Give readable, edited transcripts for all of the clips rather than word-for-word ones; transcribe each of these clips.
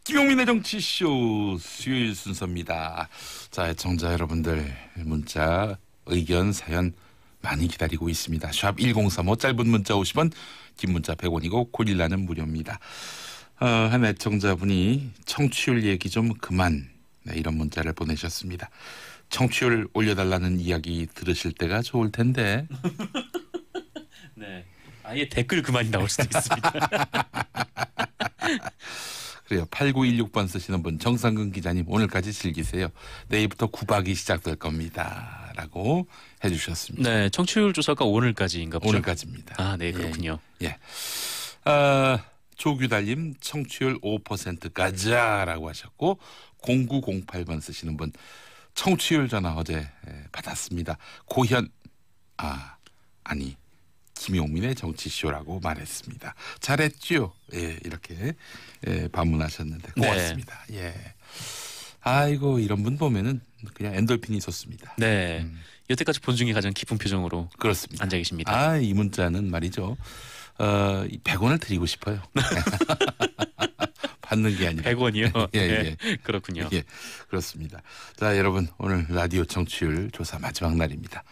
김용민의 정치쇼 수요일 순서입니다. 자, 애청자 여러분들 문자, 의견, 사연 많이 기다리고 있습니다. 샵 1035 짧은 문자 50원, 긴 문자 100원이고 고릴라는 무료입니다. 한 애청자분이 청취율 얘기 좀 그만, 네, 이런 문자를 보내셨습니다. 청취율 올려달라는 이야기 들으실 때가 좋을 텐데. 네, 아예 댓글 그만이 나올 수도 있습니다. 그래요. 8916번 쓰시는 분, 정상근 기자님 오늘까지 즐기세요. 내일부터 구박이 시작될 겁니다. 라고 해주셨습니다. 네, 청취율 조사가 오늘까지인가 보죠? 오늘까지입니다. 아, 네, 그렇군요. 예. 조규달님 청취율 5% 가자라고 하셨고, 0908번 쓰시는 분, 청취율 전화 어제 받았습니다. 고현, 아니 김용민의 정치쇼라고 말했습니다. 잘했죠? 예, 이렇게 반문하셨는데 고맙습니다. 네. 예. 아이고, 이런 분 보면은 그냥 엔돌핀이 솟습니다. 네, 여태까지 본 중에 가장 기쁜 표정으로 그렇습니다. 앉아 계십니다. 이 문자는 말이죠. 100원을 드리고 싶어요. 받는 게 아니라. 100원이요? 예, 네, 예. 그렇군요. 예, 그렇습니다. 자, 여러분 오늘 라디오 청취율 조사 마지막 날입니다.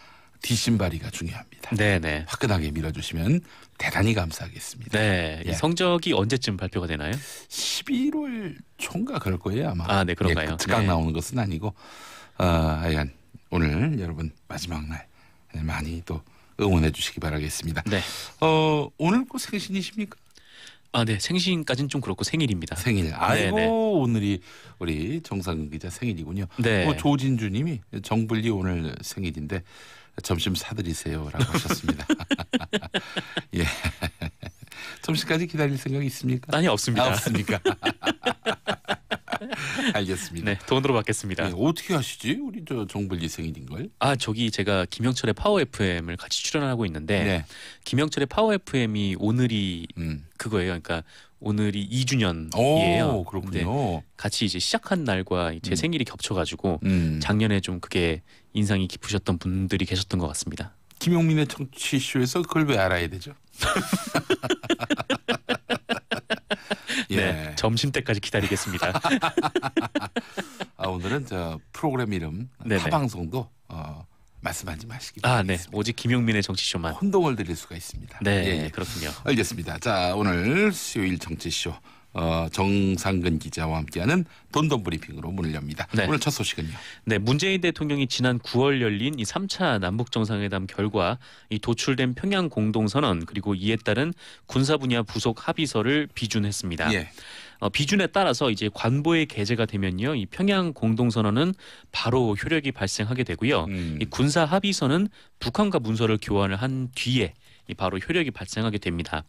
뒷심발이가 중요합니다. 네네. 화끈하게 밀어주시면 대단히 감사하겠습니다. 네, 예. 이 성적이 언제쯤 발표가 되나요? 11월 초인가 그럴 거예요 아마. 아, 네, 그런가요? 예, 즉각 네. 나오는 것은 아니고 하여간 오늘 여러분 마지막 날 많이 또 응원해 주시기 바라겠습니다. 네. 오늘 그 생신이십니까? 아, 네, 생신까지는 좀 그렇고 생일입니다. 생일. 아이고, 네네. 오늘이 우리 정상근 기자 생일이군요. 네. 조진주님이 정블리 오늘 생일인데 점심 사드리세요라고 하셨습니다. 예. 점심까지 기다릴 생각이 있습니까? 아니, 없습니다. 없습니까? 알겠습니다. 네, 돈으로 받겠습니다. 예, 어떻게 하시지? 우리 저 정블리 생일인 걸? 저기 제가 김영철의 파워 FM을 같이 출연하고 있는데 네. 김영철의 파워 FM이 오늘이 그거예요. 그러니까 오늘이 2주년이에요. 오, 그렇군요. 같이 이제 시작한 날과 제 생일이 겹쳐가지고 작년에 좀 그게 인상이 깊으셨던 분들이 계셨던 것 같습니다. 김용민의 청취쇼에서 그걸 왜 알아야 되죠? 예. 네, 점심 때까지 기다리겠습니다. 오늘은 저 프로그램 이름 네네. 타방송도 말씀하지 마시기 네, 바라겠습니다. 오직 김용민의 정치쇼만. 혼동을 드릴 수가 있습니다. 네, 예, 예. 그렇군요. 알겠습니다. 자, 오늘 수요일 정치쇼 정상근 기자와 함께하는 돈돈 브리핑으로 문을 엽니다. 네. 오늘 첫 소식은요. 네, 문재인 대통령이 지난 9월 열린 이 3차 남북 정상회담 결과 이 도출된 평양 공동선언 그리고 이에 따른 군사 분야 부속 합의서를 비준했습니다. 예. 비준에 따라서 이제 관보에 게재가 되면요, 이 평양 공동선언은 바로 효력이 발생하게 되고요. 이 군사 합의서는 북한과 문서를 교환을 한 뒤에 바로 효력이 발생하게 됩니다.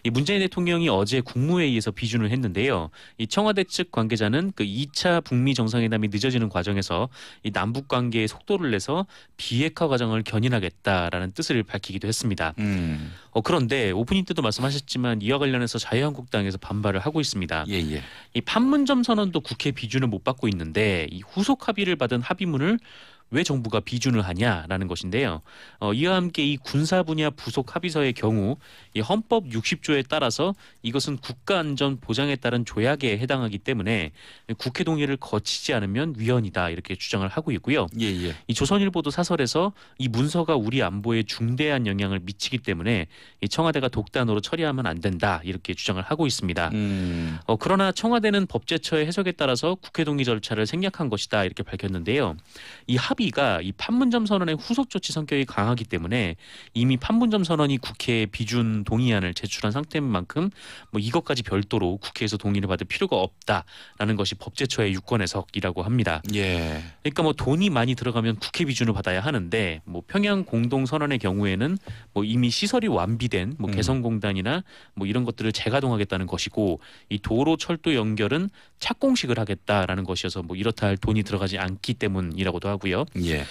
이 문재인 대통령이 어제 국무회의에서 비준을 했는데요. 이 청와대 측 관계자는 그 2차 북미 정상회담이 늦어지는 과정에서 이 남북 관계의 속도를 내서 비핵화 과정을 견인하겠다라는 뜻을 밝히기도 했습니다. 그런데 오프닝 때도 말씀하셨지만 이와 관련해서 자유한국당에서 반발을 하고 있습니다. 예, 예. 이 판문점 선언도 국회 비준을 못 받고 있는데 이 후속 합의를 받은 합의문을 왜 정부가 비준을 하냐라는 것인데요. 이와 함께 이 군사 분야 부속 합의서의 경우 이 헌법 60조에 따라서 이것은 국가 안전 보장에 따른 조약에 해당하기 때문에 국회 동의를 거치지 않으면 위헌이다 이렇게 주장을 하고 있고요. 예, 예. 이 조선일보도 사설에서 이 문서가 우리 안보에 중대한 영향을 미치기 때문에 이 청와대가 독단으로 처리하면 안 된다 이렇게 주장을 하고 있습니다. 그러나 청와대는 법제처의 해석에 따라서 국회 동의 절차를 생략한 것이다 이렇게 밝혔는데요. 이 합의가 이 판문점 선언의 후속 조치 성격이 강하기 때문에 이미 판문점 선언이 국회에 비준 동의안을 제출한 상태인 만큼 뭐 이것까지 별도로 국회에서 동의를 받을 필요가 없다라는 것이 법제처의 유권 해석이라고 합니다. 예. 그러니까 뭐 돈이 많이 들어가면 국회 비준을 받아야 하는데 뭐 평양 공동 선언의 경우에는 뭐 이미 시설이 완비된 뭐 개성공단이나 뭐 이런 것들을 재가동하겠다는 것이고 이 도로 철도 연결은 착공식을 하겠다라는 것이어서 뭐 이렇다 할 돈이 들어가지 않기 때문이라고도 하고요. 예.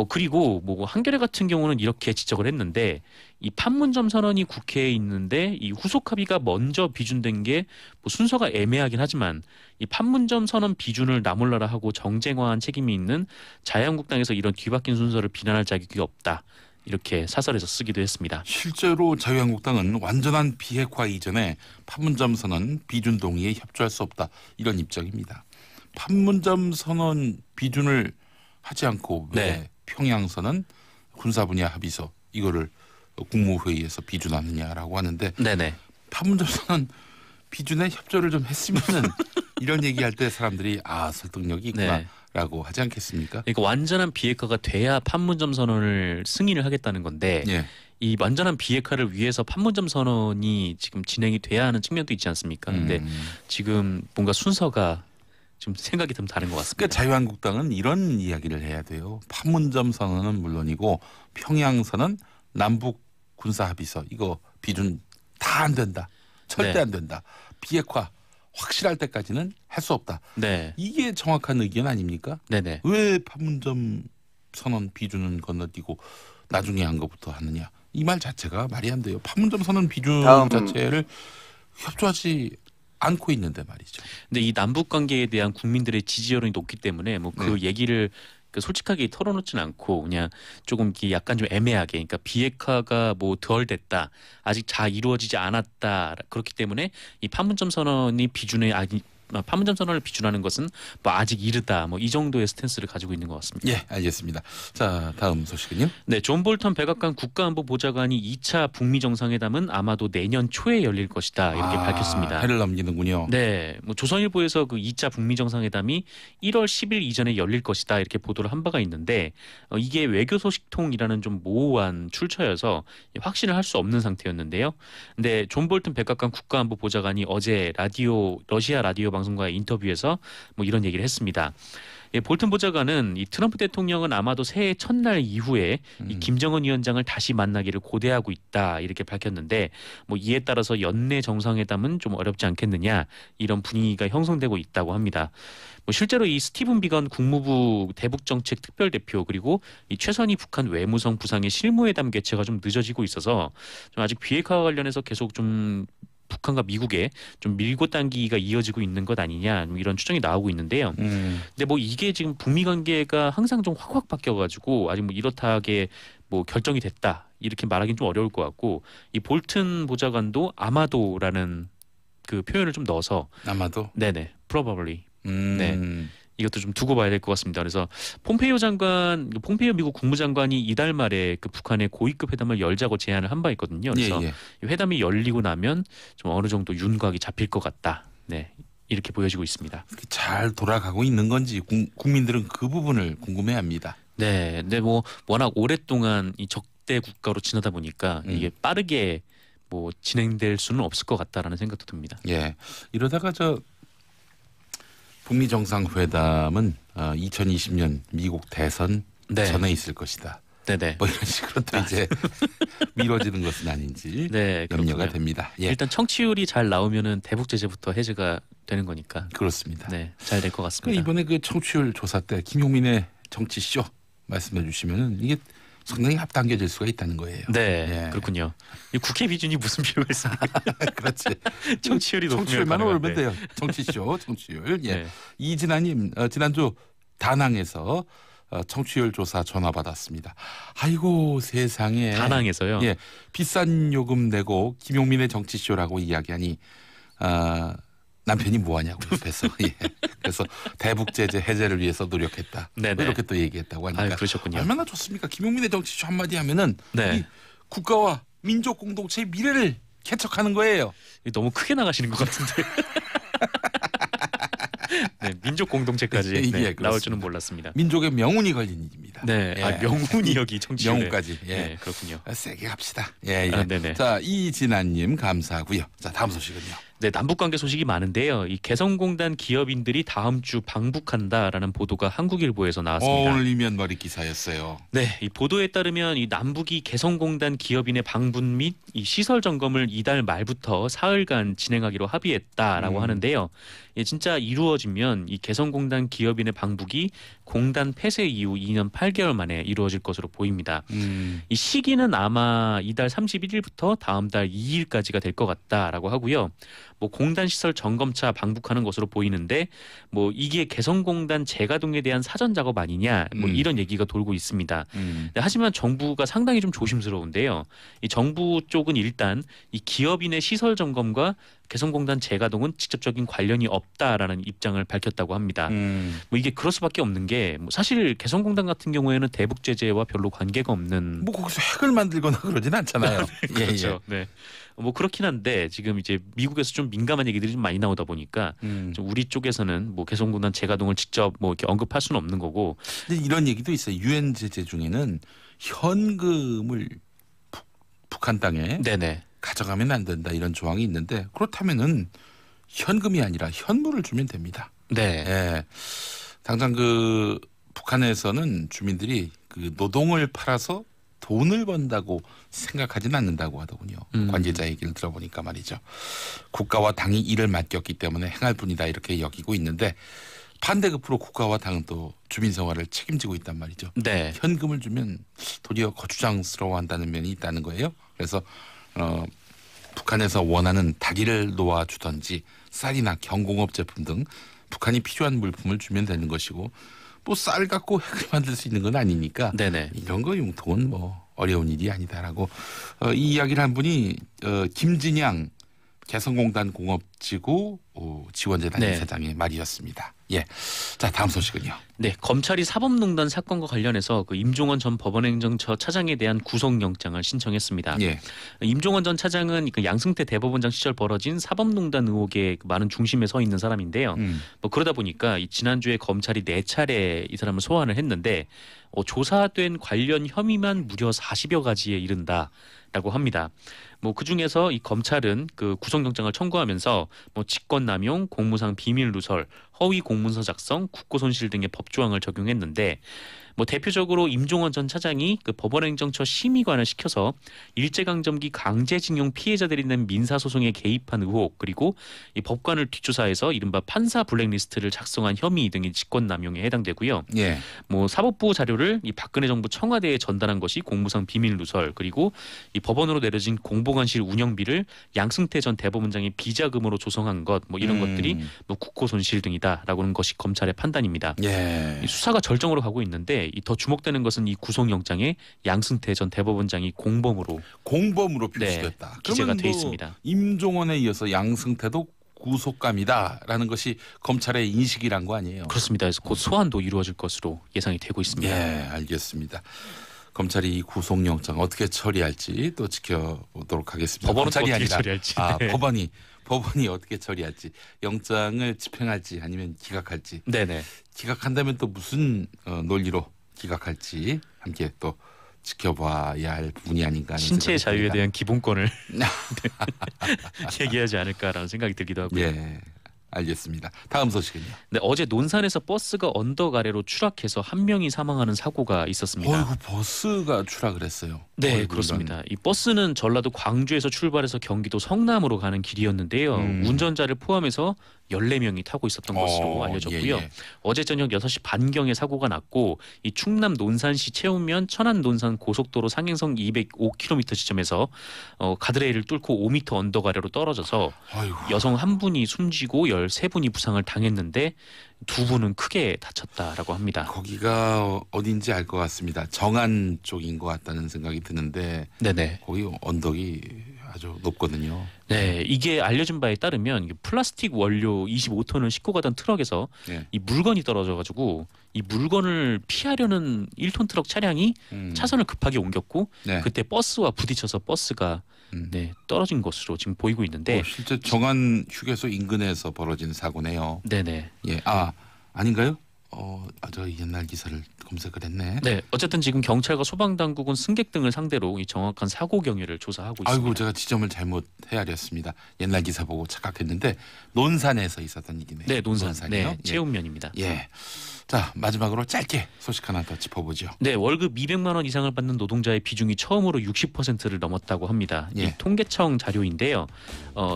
그리고 뭐 한겨레 같은 경우는 이렇게 지적을 했는데 이 판문점 선언이 국회에 있는데 이 후속 합의가 먼저 비준된 게 뭐 순서가 애매하긴 하지만 이 판문점 선언 비준을 나몰라라 하고 정쟁화한 책임이 있는 자유한국당에서 이런 뒤바뀐 순서를 비난할 자격이 없다. 이렇게 사설에서 쓰기도 했습니다. 실제로 자유한국당은 완전한 비핵화 이전에 판문점 선언 비준 동의에 협조할 수 없다 이런 입장입니다. 판문점 선언 비준을 하지 않고 왜 네. 평양 선언 군사 분야 합의서 이거를 국무회의에서 비준하느냐라고 하는데 네네. 판문점 선언 비준에 협조를 좀 했으면은 이런 얘기할 때 사람들이 설득력이 있구나라고 하지 않겠습니까? 그러니까 완전한 비핵화가 돼야 판문점 선언을 승인을 하겠다는 건데 예. 이 완전한 비핵화를 위해서 판문점 선언이 지금 진행이 돼야 하는 측면도 있지 않습니까? 근데 지금 뭔가 순서가 좀 생각이 좀 다른 것 같습니다. 그러니까 자유한국당은 이런 이야기를 해야 돼요. 판문점 선언은 물론이고 평양 선언, 남북 군사 합의서 이거 비준 다 안 된다. 절대 네. 안 된다. 비핵화 확실할 때까지는 할 수 없다. 네, 이게 정확한 의견 아닙니까? 네네. 왜 판문점 선언 비준은 건너뛰고 나중에 한 것부터 하느냐. 이 말 자체가 말이 안 돼요. 판문점 선언 비준 자체를 협조하지 않고 있는데 말이죠. 근데 이 남북 관계에 대한 국민들의 지지 여론이 높기 때문에 뭐 그 얘기를 솔직하게 털어놓지는 않고 그냥 조금 약간 좀 애매하게, 그러니까 비핵화가 뭐 덜 됐다, 아직 잘 이루어지지 않았다, 그렇기 때문에 이 판문점 선언이 비준에 판문점 선언을 비준하는 것은 뭐 아직 이르다, 뭐 이 정도의 스탠스를 가지고 있는 것 같습니다. 예, 알겠습니다. 자, 다음 소식은요. 네, 존 볼턴 백악관 국가안보보좌관이 2차 북미 정상회담은 아마도 내년 초에 열릴 것이다 이렇게 밝혔습니다. 해를 넘기는군요. 네, 뭐 조선일보에서 그 2차 북미 정상회담이 1월 10일 이전에 열릴 것이다 이렇게 보도를 한 바가 있는데 이게 외교 소식통이라는 좀 모호한 출처여서 확신을 할 수 없는 상태였는데요. 근데 존 볼턴 백악관 국가안보보좌관이 어제 러시아 라디오 방송과의 인터뷰에서 뭐 이런 얘기를 했습니다. 예, 볼턴 보좌관은 이 트럼프 대통령은 아마도 새해 첫날 이후에 이 김정은 위원장을 다시 만나기를 고대하고 있다 이렇게 밝혔는데 뭐 이에 따라서 연내 정상회담은 좀 어렵지 않겠느냐 이런 분위기가 형성되고 있다고 합니다. 뭐 실제로 이 스티븐 비건 국무부 대북정책 특별대표 그리고 이 최선희 북한 외무성 부상의 실무회담 개최가 좀 늦어지고 있어서 좀 아직 비핵화와 관련해서 계속 좀 북한과 미국의 좀 밀고 당기기가 이어지고 있는 것 아니냐 이런 추정이 나오고 있는데요. 근데 뭐 이게 지금 북미 관계가 항상 좀 확확 바뀌어가지고 아직 뭐 이렇다하게 뭐 결정이 됐다 이렇게 말하기는 좀 어려울 것 같고 이 볼튼 보좌관도 아마도라는 그 표현을 좀 넣어서 아마도 네네 probably 네. 이것도 좀 두고 봐야 될 것 같습니다. 그래서 폼페이오 미국 국무장관이 이달 말에 그 북한의 고위급 회담을 열자고 제안을 한 바 있거든요. 그래서 이 회담이 열리고 나면 좀 어느 정도 윤곽이 잡힐 것 같다. 네, 이렇게 보여지고 있습니다. 잘 돌아가고 있는 건지 국민들은 그 부분을 궁금해합니다. 네, 근데 뭐 워낙 오랫동안 이 적대 국가로 지나다 보니까 이게 빠르게 뭐 진행될 수는 없을 것 같다라는 생각도 듭니다. 예, 이러다가 북미 정상회담은 2020년 미국 대선 전에 있을 것이다. 네네. 뭐 이런 식으로 또 이제 미뤄지는 것은 아닌지 네, 염려가 그렇군요. 됩니다. 예. 일단 청취율이 잘 나오면은 대북 제재부터 해제가 되는 거니까. 그렇습니다. 네, 잘 될 것 같습니다. 이번에 그 청취율 조사 때 김용민의 정치쇼 말씀해 주시면은 이게 상당히 앞당겨질 수가 있다는 거예요. 네, 그렇군요. 이 국회 비준이 무슨 필요가 있습니까? 그렇지. 청취율이 높으면 청취율만 가능한데. 오르면 돼요. 정치쇼 청취율. 예. 네. 이진아님 지난주 다낭에서 청취율 조사 전화 받았습니다. 아이고 세상에. 다낭에서요. 예, 비싼 요금 내고 김용민의 정치쇼라고 이야기하니 남편이 뭐하냐고 옆에서. 예. 그래서 대북 제재 해제를 위해서 노력했다. 네네. 이렇게 또 얘기했다고 하니까. 그러셨군요. 얼마나 좋습니까? 김용민의 정치쇼 한마디 하면은 네. 이 국가와 민족 공동체의 미래를 개척하는 거예요. 너무 크게 나가시는 것 같은데. 네, 민족 공동체까지 예, 네, 그렇습니다. 나올 줄은 몰랐습니다. 민족의 명운이 걸린 일입니다. 네, 예. 명운이 여기 청취율에. 명운까지. 예. 네, 그렇군요. 세게 갑시다. 예, 예. 네네. 자, 이진아님 감사하고요. 자, 다음 소식은요. 네, 남북관계 소식이 많은데요. 이 개성공단 기업인들이 다음 주 방북한다라는 보도가 한국일보에서 나왔습니다. 오늘이면 머리 기사였어요. 네, 이 보도에 따르면 이 남북이 개성공단 기업인의 방문 및 이 시설 점검을 이달 말부터 사흘간 진행하기로 합의했다라고 하는데요. 예, 진짜 이루어지면 이 개성공단 기업인의 방북이 공단 폐쇄 이후 2년 8개월 만에 이루어질 것으로 보입니다. 이 시기는 아마 이달 31일부터 다음 달 2일까지가 될 것 같다라고 하고요. 뭐 공단 시설 점검차 방북하는 것으로 보이는데 뭐 이게 개성공단 재가동에 대한 사전 작업 아니냐 뭐 이런 얘기가 돌고 있습니다. 하지만 정부가 상당히 좀 조심스러운데요. 이 정부 쪽은 일단 이 기업인의 시설 점검과 개성공단 재가동은 직접적인 관련이 없다라는 입장을 밝혔다고 합니다. 뭐 이게 그럴 수밖에 없는 게 뭐 사실 개성공단 같은 경우에는 대북 제재와 별로 관계가 없는 뭐 거기서 핵을 만들거나 그러진 않잖아요. 그렇죠. 네. 뭐 그렇긴 한데 지금 이제 미국에서 좀 민감한 얘기들이 좀 많이 나오다 보니까 좀 우리 쪽에서는 뭐 개성공단 재가동을 직접 뭐 이렇게 언급할 수는 없는 거고. 근데 이런 얘기도 있어요. 유엔 제재 중에는 현금을 북한 땅에 네네. 가져가면 안 된다 이런 조항이 있는데 그렇다면은 현금이 아니라 현물을 주면 됩니다. 네. 예. 당장 그 북한에서는 주민들이 그 노동을 팔아서 돈을 번다고 생각하지는 않는다고 하더군요. 관계자 얘기를 들어보니까 말이죠. 국가와 당이 이를 맡겼기 때문에 행할 뿐이다 이렇게 여기고 있는데 반대급부로 국가와 당은 또 주민 생활을 책임지고 있단 말이죠. 네. 현금을 주면 도리어 거추장스러워한다는 면이 있다는 거예요. 그래서 북한에서 원하는 닭이를 놓아주던지 쌀이나 경공업 제품 등 북한이 필요한 물품을 주면 되는 것이고 뭐 쌀 갖고 핵을 만들 수 있는 건 아니니까 네네. 이런 거 융통은 뭐 어려운 일이 아니다라고 이 이야기를 한 분이 김진양 개성공단 공업지구 지원재단 네. 이사장의 말이었습니다. 예. 자, 다음 소식은요. 네, 검찰이 사법농단 사건과 관련해서 그 임종원 전 법원행정처 차장에 대한 구속영장을 신청했습니다. 예. 임종원 전 차장은 그 양승태 대법원장 시절 벌어진 사법농단 의혹의 그 많은 중심에 서 있는 사람인데요. 뭐 그러다 보니까 이 지난주에 검찰이 4차례 이 사람을 소환을 했는데 조사된 관련 혐의만 무려 40여 가지에 이른다라고 합니다. 뭐 그중에서 이 검찰은 그 구속영장을 청구하면서 뭐 직권남용, 공무상 비밀 누설, 허위 공문서 작성, 국고손실 등의 법조항을 적용했는데 뭐 대표적으로 임종원 전 차장이 그 법원행정처 심의관을 시켜서 일제강점기 강제징용 피해자들이 낸 민사소송에 개입한 의혹 그리고 이 법관을 뒷조사해서 이른바 판사 블랙리스트를 작성한 혐의 등이 직권남용에 해당되고요. 예. 뭐 사법부 자료를 이 박근혜 정부 청와대에 전달한 것이 공무상 비밀 누설 그리고 이 법원으로 내려진 공보관실 운영비를 양승태 전 대법원장이 비자금으로 조성한 것 뭐 이런 것들이 뭐 국고 손실 등이다라고는 것이 검찰의 판단입니다. 예. 이 수사가 절정으로 가고 있는데 이 더 주목되는 것은 이 구속영장에 양승태 전 대법원장이 공범으로 필수됐다. 네, 기재가 돼 있습니다. 임종원에 이어서 양승태도 구속감이다라는 것이 검찰의 인식이란 거 아니에요? 그렇습니다. 그래서 곧 소환도 이루어질 것으로 예상이 되고 있습니다. 예, 알겠습니다. 검찰이 이 구속영장 어떻게 처리할지 또 지켜보도록 하겠습니다. 법원은 검찰이 어떻게 아니라 처리할지. 네. 법원이 어떻게 처리할지 영장을 집행할지 아니면 기각할지. 네네. 기각한다면 또 무슨 논리로 기각할지 함께 또 지켜봐야 할 부분이 아닌가 하는 신체의 생각이 자유에 듭니다. 대한 기본권을 얘기하지 않을까라는 생각이 들기도 하고요. 예, 알겠습니다. 다음 소식은요. 네, 어제 논산에서 버스가 언덕 아래로 추락해서 한 명이 사망하는 사고가 있었습니다. 어이구 버스가 추락을 했어요. 네, 어이구, 그렇습니다. 이 버스는 전라도 광주에서 출발해서 경기도 성남으로 가는 길이었는데요. 운전자를 포함해서 14명이 타고 있었던 것으로 알려졌고요. 예, 예. 어제 저녁 6시 반경에 사고가 났고 이 충남 논산시 채우면 천안 논산 고속도로 상행선 205km 지점에서 가드레일을 뚫고 5m 언덕 아래로 떨어져서 아이고. 여성 한 분이 숨지고 13분이 부상을 당했는데 2분은 크게 다쳤다라고 합니다. 거기가 어딘지 알 것 같습니다. 정안 쪽인 것 같다는 생각이 드는데 네네. 거기 언덕이 아주 높거든요. 네, 이게 알려진 바에 따르면 이게 플라스틱 원료 25톤을 싣고 가던 트럭에서 네. 이 물건이 떨어져가지고 이 물건을 피하려는 1톤 트럭 차량이 차선을 급하게 옮겼고 네. 그때 버스와 부딪혀서 버스가 네, 떨어진 것으로 지금 보이고 있는데 실제 정안 휴게소 인근에서 벌어진 사고네요. 네네. 예, 아닌가요? 저 옛날 기사를 검색을 했네. 네, 어쨌든 지금 경찰과 소방당국은 승객 등을 상대로 이 정확한 사고 경위를 조사하고 있습니다. 아이고 제가 지점을 잘못 헤아렸습니다. 옛날 기사 보고 착각했는데 논산에서 있었던 일이네요. 네, 논산. 논산이요? 네, 채운면입니다. 예. 자 마지막으로 짧게 소식 하나 더 짚어보죠. 네, 월급 200만 원 이상을 받는 노동자의 비중이 처음으로 60%를 넘었다고 합니다. 예. 이 통계청 자료인데요.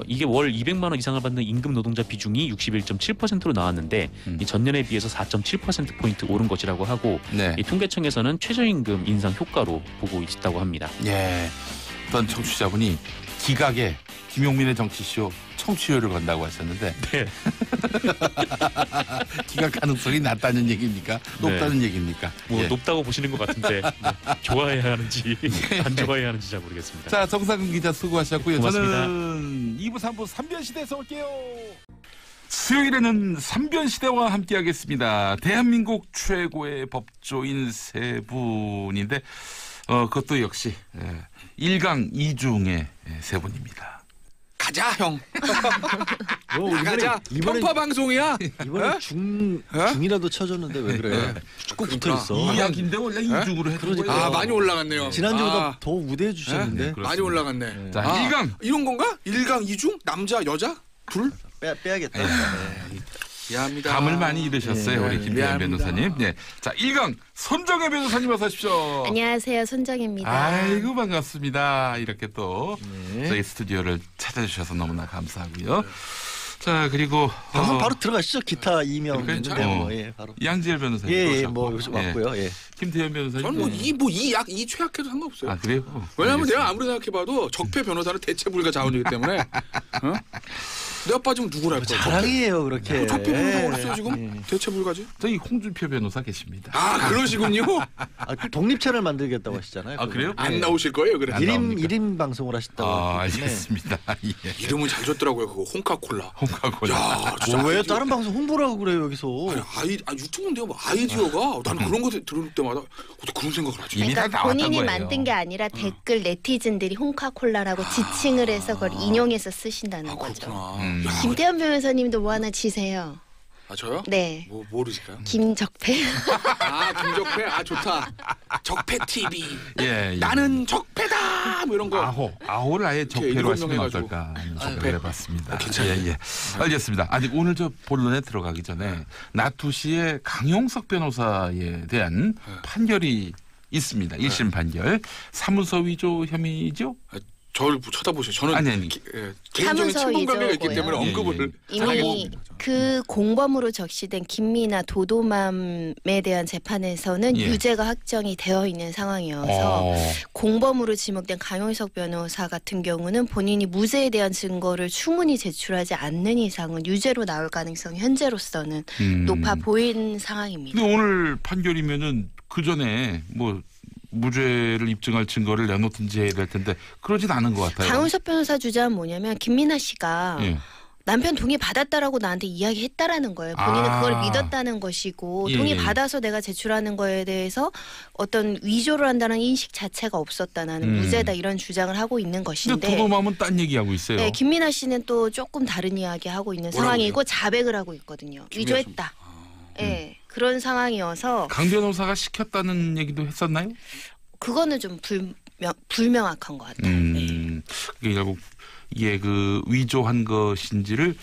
이게 월 200만 원 이상을 받는 임금 노동자 비중이 61.7%로 나왔는데 이 전년에 비해서 4.7% 포인트 오른 것이라고 하고 네. 이 통계청에서는 최저임금 인상 효과로 보고 있다고 합니다. 예. 어떤 청취자분이 기각에 김용민의 정치쇼 청취율을 건다고 하셨는데 네. 기각 가능성이 낮다는 얘기입니까? 높다는 얘기입니까? 뭐 예. 높다고 보시는 것 같은데 좋아해야 하는지 안 좋아해야 하는지 잘 모르겠습니다. 자, 정상근 기자 수고하셨고요. 고맙습니다. 저는 2부, 3부 3변시대에서 올게요. 수요일에는 3변시대와 함께하겠습니다. 대한민국 최고의 법조인 세 분인데 그것도 역시 1강 2중의 세 분입니다. 가자 형. 가자. 편파 방송이야. 이번에 중이라도 쳐줬는데 왜 그래? 쭉 붙어 있어. 2학인데 원래 2중으로 했던 거예요. 아 많이 올라갔네요. 지난주보다 더 우대해 주셨는데. 많이 올라갔네. 자, 1강. 이런 건가? 1강 2중? 남자 여자? 둘? 빼야겠다. 미안합니다. 감을 많이 잃으셨어요. 우리 김대현 변호사님. 네. 자, 1강 손정혜 변호사님 어서 오십시오. 안녕하세요. 손정혜입니다. 아이고 반갑습니다. 이렇게 또 저희 스튜디오를 찾아주셔서 너무나 감사하고요. 자, 그리고 방송 바로 들어가시죠. 기타 이명 그러니까, 있는데 예, 바로. 양지열 변호사님 예, 오셨고. 뭐 왔고요. 예. 김태현 변호사님. 저는 뭐이 최악해도 상관없어요. 아, 그래요? 왜냐하면 알겠습니다. 내가 아무리 생각해봐도 적폐 변호사는 대체 불가 자원이기 때문에 어? 내가 빠지면 누구를 할 거야? 자랑이에요 그렇게. 적폐 변호사가 어딨어요 지금? 대체 불가지? 저희 홍준표 변호사 계십니다. 아 그러시군요. 그 독립 채널 만들겠다고 하시잖아요. 아, 그래요? 안 나오실 거예요 그래. 안 나옵니까? 1인 방송을 하셨다고. 아, 했기 때문에. 알겠습니다. 예. 이름은 잘 줬더라고요 그거 홍카콜라. 홍카콜라. 야 진짜 왜 아이디어. 다른 방송 홍보라고 그래요 여기서? 유튜브인데요 뭐 아이디어가 나는 그런 거 들을 때마다 어떻게 그런 생각을 하지? 이미 다 그러니까 나왔던 본인이 거예요. 만든 게 아니라 댓글 네티즌들이 홍카콜라라고 지칭을 해서 그걸 인용해서 쓰신다는 아 거죠. 그렇구나. 야, 김태현 변호사님도 뭐 하나 치세요. 아 저요? 네. 뭐 모르실까요? 김적폐. 아 김적폐 아 좋다. 적폐 TV. 예, 예. 나는 적폐다 뭐 이런 거. 아호를 아예 적폐로 일곱 하시면 명 해가지고. 어떨까 하는 생각을 적폐. 해봤습니다. 괜찮아요. 예, 예. 알겠습니다. 아직 오늘 저 본론에 들어가기 전에 낮 2시에 강용석 변호사에 대한 판결이 있습니다. 1심 판결. 사무소 위조 혐의죠? 저를 쳐다보세요. 저는 아니. 개인적인 사무소 친분 관계가 있기 때문에 예, 언급을 이미 그 공범으로 적시된 김미나 도도맘에 대한 재판에서는 예. 유죄가 확정이 되어 있는 상황이어서 어, 공범으로 지목된 강용석 변호사 같은 경우는 본인이 무죄에 대한 증거를 충분히 제출하지 않는 이상은 유죄로 나올 가능성이 현재로서는 높아 보이는 상황입니다. 근데 오늘 판결이면은 그 전에 뭐 무죄를 입증할 증거를 내놓든지 해야 될 텐데 그러진 않은 것 같아요. 강용석 변호사 주장은 뭐냐면 김미나 씨가 예. 남편 동의 받았다라고 나한테 이야기했다라는 거예요. 본인은 아. 그걸 믿었다는 것이고 예, 동의 예. 받아서 내가 제출하는 거에 대해서 어떤 위조를 한다는 인식 자체가 없었다. 나는 무죄다 이런 주장을 하고 있는 근데 것인데 도도맘은 딴 얘기하고 있어요. 네, 김미나 씨는 또 조금 다른 이야기 하고 있는 뭐라고요? 상황이고 자백을 하고 있거든요. 김미나 위조했다. 네, 그런 상황이어서 강 변호사가 시켰다는 얘기도 했었나요? 그거는 좀 불명확한 것 같아요. 네. 그게 결국 이게 그 위조한 것인지를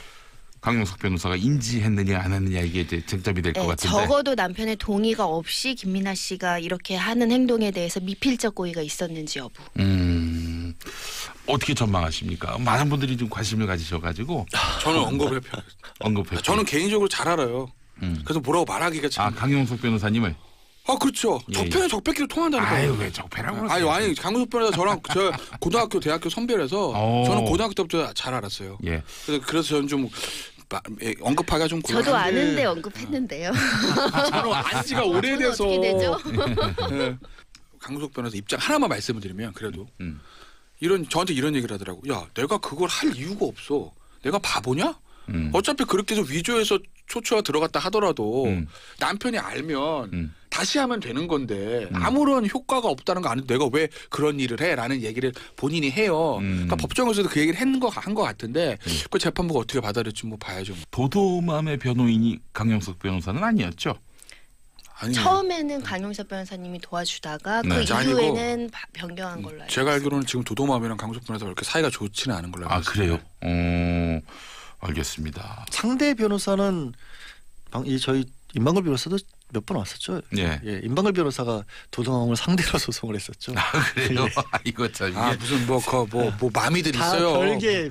강용석 변호사가 인지했느냐 안 했느냐 이게 이제 쟁점이 될 것 네, 같은데. 적어도 남편의 동의가 없이 김미나 씨가 이렇게 하는 행동에 대해서 미필적 고의가 있었는지 여부. 어떻게 전망하십니까? 많은 분들이 좀 관심을 가지셔가지고 저는 언급을 언급해. 저는 개인적으로 잘 알아요. 그래서 뭐라고 말하기가 참. 강용석 변호사님을. 그렇죠. 예, 적폐는 적폐끼리 통한다니까요. 아유 왜 적폐라고 그러세요? 아니 강우석 변호사 저랑 저 고등학교 대학교 선배라서 저는 고등학교 때부터 잘 알았어요. 예. 그래서 저는 좀 언급하기가 좀 저도 곤란한데 아는데 언급했는데요. 저는 안지가 저는 오래돼서 어떻게 되죠? 예. 강우석 변호사 입장 하나만 말씀을 드리면 그래도 음. 저한테 이런 얘기를 하더라고. 야 내가 그걸 할 이유가 없어. 내가 바보냐? 어차피 그렇게 해서 위조해서 초초가 들어갔다 하더라도 남편이 알면 다시 하면 되는 건데 아무런 효과가 없다는 거 아는데 내가 왜 그런 일을 해라는 얘기를 본인이 해요. 그러니까 법정에서도 그 얘기를 한 것 같은데 그 재판부가 어떻게 받아들일지 뭐 봐야죠. 도도맘의 변호인이 강용석 변호사는 아니었죠? 아니 처음에는 강용석 변호사님이 도와주다가 네. 그 아니고 이후에는 변경한 걸로 알고 제가 있어요. 알기로는 지금 도도맘이랑 강우석 변호사가 그렇게 사이가 좋지는 않은 걸로 알고 있어요. 그래요? 알겠습니다. 상대 변호사는 저희 임방글 변호사도 몇 번 왔었죠. 예. 예, 임방글 변호사가 도동항을 상대로 소송을 했었죠. 그래요? 이거 참 이게 무슨 뭐 맘이들 다 있어요.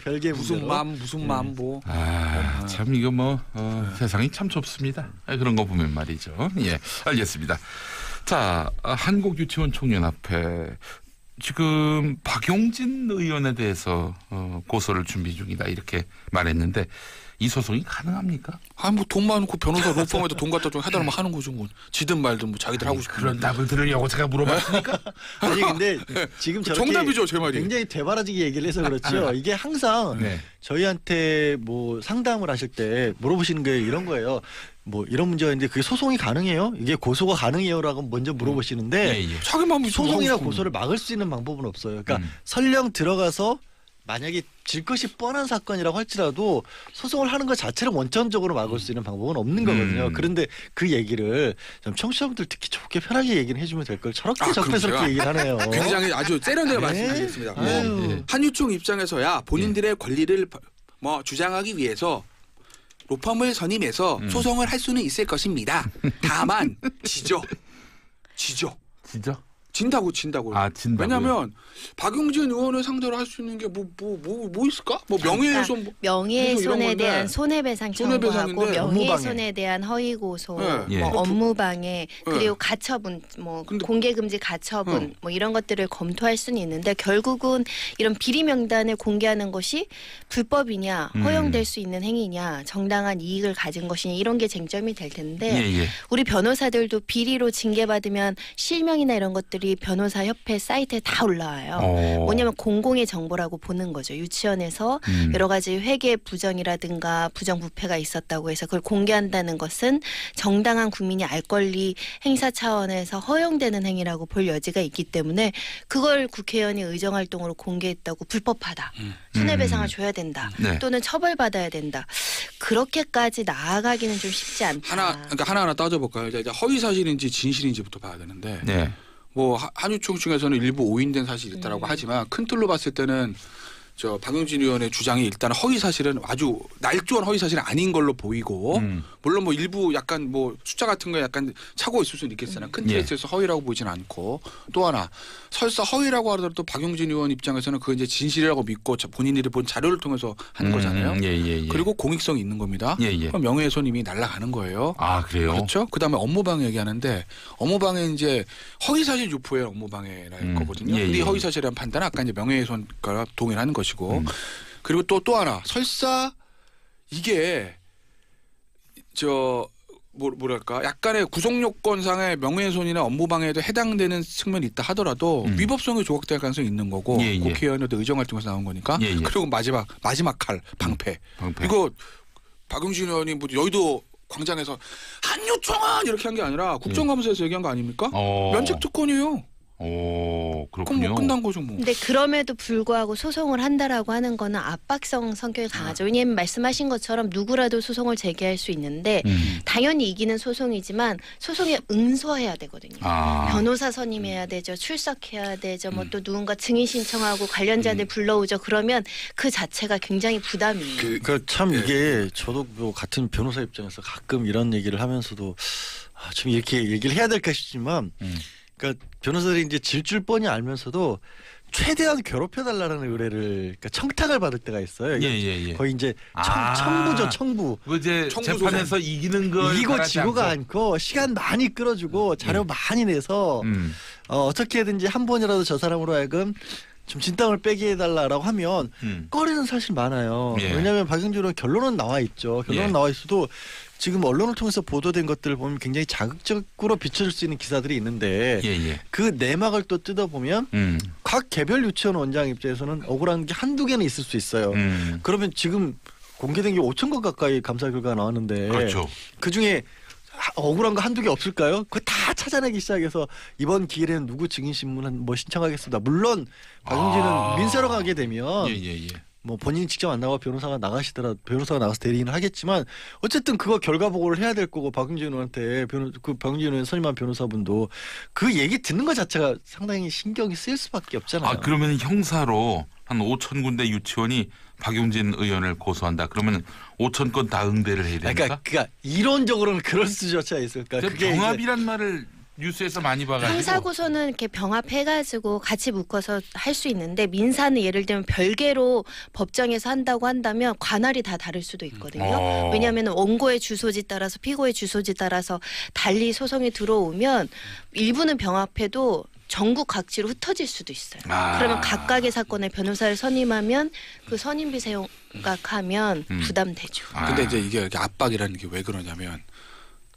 별개 무슨 문제로. 무슨 맘 뭐. 참 이거 뭐 세상이 참 좁습니다. 그런 거 보면 말이죠. 예, 알겠습니다. 자, 한국유치원 총연합회 지금 박용진 의원에 대해서 고소를 준비 중이다 이렇게 말했는데 이 소송이 가능합니까? 뭐 돈 많고 변호사 로펌에도 돈 갖다 좀 해달라면 하는 거죠. 뭐 지든 말든 뭐 자기들 하고 싶은 그런 답을 들으려고 제가 물어봤으니까. 아니 근데 지금 저렇게 정답이죠, 제 말이. 굉장히 되바라지게 얘기를 해서 그렇죠. 이게 항상 네. 저희한테 뭐 상담을 하실 때 물어보시는 게 이런 거예요. 뭐 이런 문제가 있는데 그게 소송이 가능해요? 이게 고소가 가능해요라고 먼저 물어보시는데 예, 예. 자기 마음이 소송이나 고소를 막을 수 있는 방법은 없어요. 그러니까 설령 들어가서 만약에 질 것이 뻔한 사건이라고 할지라도 소송을 하는 것 자체를 원천적으로 막을 수 있는 방법은 없는 거거든요. 그런데 그 얘기를 좀 청취자분들 특히 좋게 편하게 얘기를 해주면 될 걸 저렇게 적대스럽게 얘기를 하네요. 굉장히 아주 세련되게 네. 말씀드리겠습니다. 아유. 한유총 입장에서야 본인들의 권리를 뭐 주장하기 위해서 로펌을 선임해서 소송을 할 수는 있을 것입니다. 다만 지죠. 진짜? 진다고. 아, 진다고요? 왜냐하면 박용진 의원을 상대로 할 수 있는 게 뭐 있을까? 뭐 명예훼손, 뭐 명예훼손에 이런 대한 건데. 손해배상 청구하고 손해배상인데 명예훼손에 대한 허위고소, 네. 뭐 예. 업무방해, 그리고 가처분, 뭐 근데- 공개금지 가처분, 뭐 이런 것들을 검토할 수는 있는데 결국은 이런 비리 명단을 공개하는 것이 불법이냐, 허용될 수 있는 행위냐, 정당한 이익을 가진 것이냐 이런 게 쟁점이 될 텐데 예. 우리 변호사들도 비리로 징계받으면 실명이나 이런 것들이 변호사 협회 사이트에 다 올라와요. 뭐냐면 공공의 정보라고 보는 거죠. 유치원에서 여러 가지 회계 부정이라든가 부정부패가 있었다고 해서 그걸 공개한다는 것은 정당한 국민이 알 권리 행사 차원에서 허용되는 행위라고 볼 여지가 있기 때문에 그걸 국회의원이 의정활동으로 공개했다고 불법하다. 손해배상을 줘야 된다. 네. 또는 처벌받아야 된다. 그렇게까지 나아가기는 좀 쉽지 않다. 그러니까 하나하나 따져볼까요? 이제 허위 사실인지 진실인지부터 봐야 되는데 네. 뭐 한유총 측에서는 일부 오인된 사실이 있다라고 하지만 큰 틀로 봤을 때는 저 박용진 의원의 주장이 일단 허위 사실은 아주 날조한 허위 사실은 아닌 걸로 보이고 물론 뭐 일부 약간 뭐 숫자 같은 거에 약간 차고 있을 수는 있겠으나 큰 틀에 있어서 허위라고 보이진 않고 또 하나 설사 허위라고 하더라도 박용진 의원 입장에서는 그게 이제 진실이라고 믿고 본인들이 본 자료를 통해서 한 거잖아요. 예. 그리고 공익성이 있는 겁니다. 예. 그럼 명예훼손 이미 날아가는 거예요. 아, 그래요? 그렇죠. 그다음에 업무방해 얘기하는데 업무방해 이제 허위사실 유포의 업무방해라는 거거든요. 예, 근데 이 예. 허위사실이란 판단은 아까 이제 명예훼손과 동일한 것이고 그리고 또 하나 설사 이게 뭐랄까 약간의 구속요건상의 명예훼손이나 업무방해에도 해당되는 측면이 있다 하더라도 위법성이 조각될 가능성이 있는 거고 예. 국회의원의 의정활동에서 나온 거니까 예. 그리고 마지막 칼 방패. 이거 박용진 의원이 뭐 여의도 광장에서 한유총은 이렇게 한 게 아니라 국정감사에서 얘기한 거 아닙니까? 면책 특권이에요. 그럼 그렇군요. 뭐 끝난 거죠 뭐. 근데 그럼에도 불구하고 소송을 한다라고 하는 거는 압박성 성격이 강하죠. 왜냐하면 말씀하신 것처럼 누구라도 소송을 제기할 수 있는데 당연히 이기는 소송이지만 소송에 응소해야 되거든요. 변호사 선임해야 되죠. 출석해야 되죠. 뭐 또 누군가 증인 신청하고 관련자들 불러오죠. 그러면 그 자체가 굉장히 부담이에요. 그러니까 참 이게 저도 뭐 같은 변호사 입장에서 가끔 이런 얘기를 하면서도 좀 이렇게 얘기를 해야 될까 싶지만 그러니까 변호사들이 이제 질 줄 뻔히 알면서도 최대한 괴롭혀달라는 의뢰를 그러니까 청탁을 받을 때가 있어요. 예. 거의 이제 청부죠, 청부. 그 이제 청구 재판에서 이기는 걸 이기고 바라지 지고가 않고. 않고 시간 많이 끌어주고 자료 많이 내서 어떻게든지 한 번이라도 저 사람으로 하여금 좀 진땀을 빼게 해달라라고 하면 꺼리는 사실 많아요. 예. 왜냐하면 박용진 의원 결론은 나와 있죠. 결론은 예. 나와 있어도 지금 언론을 통해서 보도된 것들을 보면 굉장히 자극적으로 비춰줄 수 있는 기사들이 있는데 예. 그 내막을 또 뜯어보면 각 개별 유치원 원장 입장에서는 억울한 게 한두 개는 있을 수 있어요. 그러면 지금 공개된 게 5천 건 가까이 감사 결과가 나왔는데 그렇죠. 그중에 억울한 거 한두 개 없을까요? 그거 다 찾아내기 시작해서 이번 기회에는 누구 증인 신문 뭐 신청하겠습니다. 물론 박용진은 민사로 가게 되면 예. 뭐 본인이 직접 안 나가 변호사가 나가서 대리인을 하겠지만 어쨌든 그거 결과 보고를 해야 될 거고 박용진 의원한테 그 박용진 의원 선임한 변호사분도 그 얘기 듣는 것 자체가 상당히 신경이 쓰일 수밖에 없잖아요. 그러면 형사로 한 5천 군데 유치원이 박용진 의원을 고소한다. 그러면 5천 건 다 응대를 해야 됩니까? 그러니까 이론적으로는 그럴 수조차 있을까. 그게 병합이란 말을 뉴스에서 많이 봐가지고. 형사고소는 이렇게 병합해가지고 같이 묶어서 할 수 있는데 민사는 예를 들면 별개로 법정에서 한다고 한다면 관할이 다 다를 수도 있거든요. 왜냐하면 원고의 주소지 따라서 피고의 주소지 따라서 달리 소송이 들어오면 일부는 병합해도 전국 각지로 흩어질 수도 있어요. 아. 그러면 각각의 사건에 변호사를 선임하면 그 선임비 생각하면 부담되죠. 근데 이제 이게 압박이라는 게 왜 그러냐면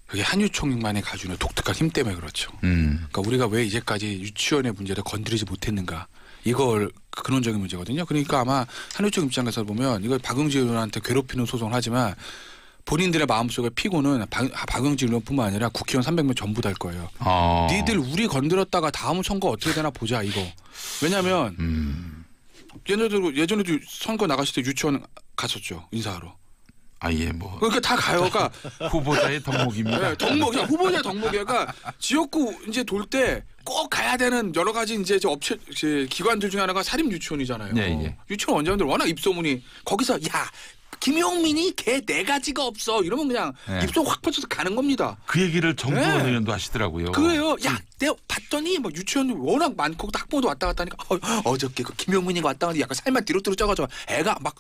그게 한유총만이 가지고 있는 독특한 힘 때문에 그렇죠. 그러니까 우리가 왜 이제까지 유치원의 문제를 건드리지 못했는가. 이걸 근원적인 문제거든요. 그러니까 아마 한유총 입장에서 보면 이걸 박용진 의원한테 괴롭히는 소송을 하지만 본인들의 마음속에 피고는 박용진 의원뿐만 아니라 국회의원 300명 전부 다일 거예요. 니들 우리 건드렸다가 다음 선거 어떻게 되나 보자 이거. 왜냐하면 예전에도 선거 나가실 때 유치원 갔었죠. 인사하러. 아예 뭐 그러니까 다 가요. 그러니까 후보자의 덕목입니다. 네, 덕목, 후보자 덕목이야. 그러니까 지역구 이제 돌 때 꼭 가야 되는 여러 가지 이제 업체 기관들 중에 하나가 사립 유치원이잖아요. 예. 유치원 원장님들 워낙 입소문이 거기서 야 김용민이 걔 네 가지가 없어 이러면 그냥 네. 입소 확 뻗쳐서 가는 겁니다. 그 얘기를 정부원 네. 의원도 하시더라고요. 그래요. 야, 내가 봤더니 막 유치원 워낙 많고 학부모도 왔다 갔다 하니까 어저께 그 김용민이가 왔다 갔는데 약간 살만 뒤로 쪄가지고 애가 막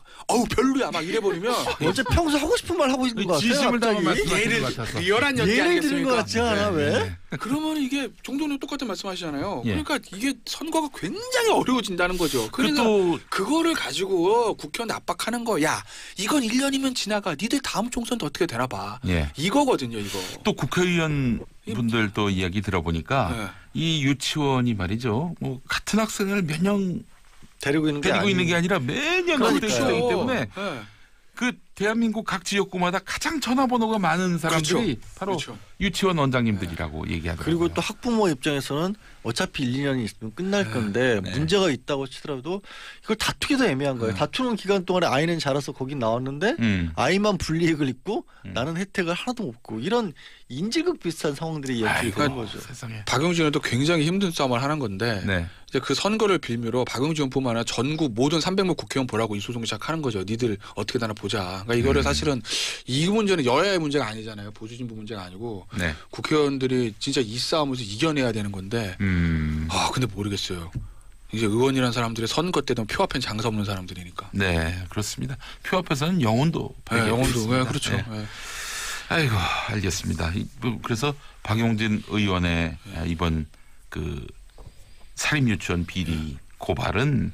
별로야 막 이래버리면 어제 평소 하고 싶은 말 하고 있는 것 같아요. 지심을 담아 갑자기. 말씀하시는 것 같아서. 리얼한 연기 예를 들은 것 아니겠습니까? 같지 않아 왜? 그러면 이게 정도는 똑같은 말씀하시잖아요. 예. 그러니까 이게 선거가 굉장히 어려워진다는 거죠. 그러니까 또 그거를 가지고 국회의원 압박하는 거. 야, 이건 1년이면 지나가. 니들 다음 총선도 어떻게 되나 봐. 예. 이거거든요, 이거. 또 국회의원 분들도 이야기 들어보니까 네. 이 유치원이 말이죠. 뭐 같은 학생을 몇 년 데리고 있는 게 데리고 있는 게 아니라 매년 그러니까요. 그때기 때문에 네. 그 대한민국 각 지역구마다 가장 전화번호가 많은 사람들이 그렇죠. 바로 그렇죠. 유치원 원장님들이라고 얘기하더라고요. 그리고 또 학부모 입장에서는 어차피 1, 2년이 있으면 끝날 건데 네. 문제가 있다고 치더라도 이걸 다투기도 애매한 거예요. 다투는 기간 동안에 아이는 자라서 거긴 나왔는데 아이만 불이익을 입고 나는 혜택을 하나도 없고 이런 인질극 비슷한 상황들이 이어지고 그러니까 있는 거죠. 세상에. 박용진은 또 굉장히 힘든 싸움을 하는 건데 네. 이제 그 선거를 빌미로 박용진뿐만 아니라 전국 모든 300명 국회의원 보라고 이 소송을 시작하는 거죠. 니들 어떻게 되나 보자. 그러니까 이거를 사실은 이 문제는 여야의 문제가 아니잖아요. 보수진보 문제가 아니고 네. 국회의원들이 진짜 이 싸움에서 이겨내야 되는 건데 근데 모르겠어요. 이제 의원이라는 사람들이 선거 때도 표 앞엔 장사 없는 사람들이니까. 네, 그렇습니다. 표 앞에서는 영혼도 네, 영혼도 발견됐습니다. 그렇죠. 네. 네. 아이고, 알겠습니다. 그래서 박용진 의원의 이번 그 사립 유치원 비리 고발은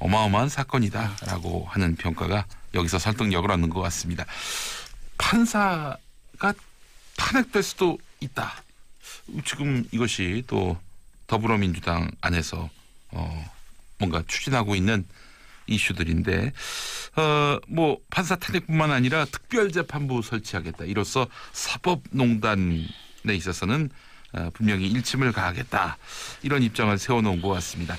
어마어마한 사건이다라고 하는 평가가 여기서 설득력을 얻는 것 같습니다. 판사가 탄핵될 수도 있다. 지금 이것이 또 더불어민주당 안에서 뭔가 추진하고 있는 이슈들인데 뭐 판사 탄핵뿐만 아니라 특별재판부 설치하겠다. 이로써 사법농단에 있어서는 분명히 일침을 가하겠다. 이런 입장을 세워놓은 것 같습니다.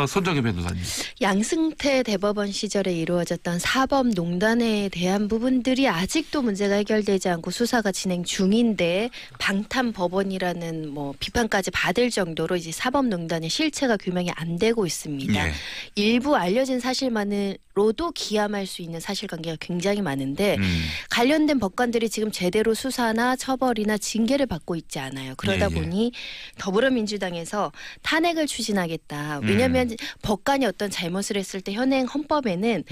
손정혜 변호사님. 양승태 대법원 시절에 이루어졌던 사법농단에 대한 부분들이 아직도 문제가 해결되지 않고 수사가 진행 중인데 방탄법원이라는 뭐 비판까지 받을 정도로 이제 사법농단의 실체가 규명이 안 되고 있습니다. 예. 일부 알려진 사실만으로도 기함할 수 있는 사실관계가 굉장히 많은데 관련된 법관들이 지금 제대로 수사나 처벌이나 징계를 받고 있지 않아요. 그러다 예. 보니 더불어민주당에서 탄핵을 추진하겠다. 왜냐하면 법관이 어떤 잘못을 했을 때 현행 헌법에는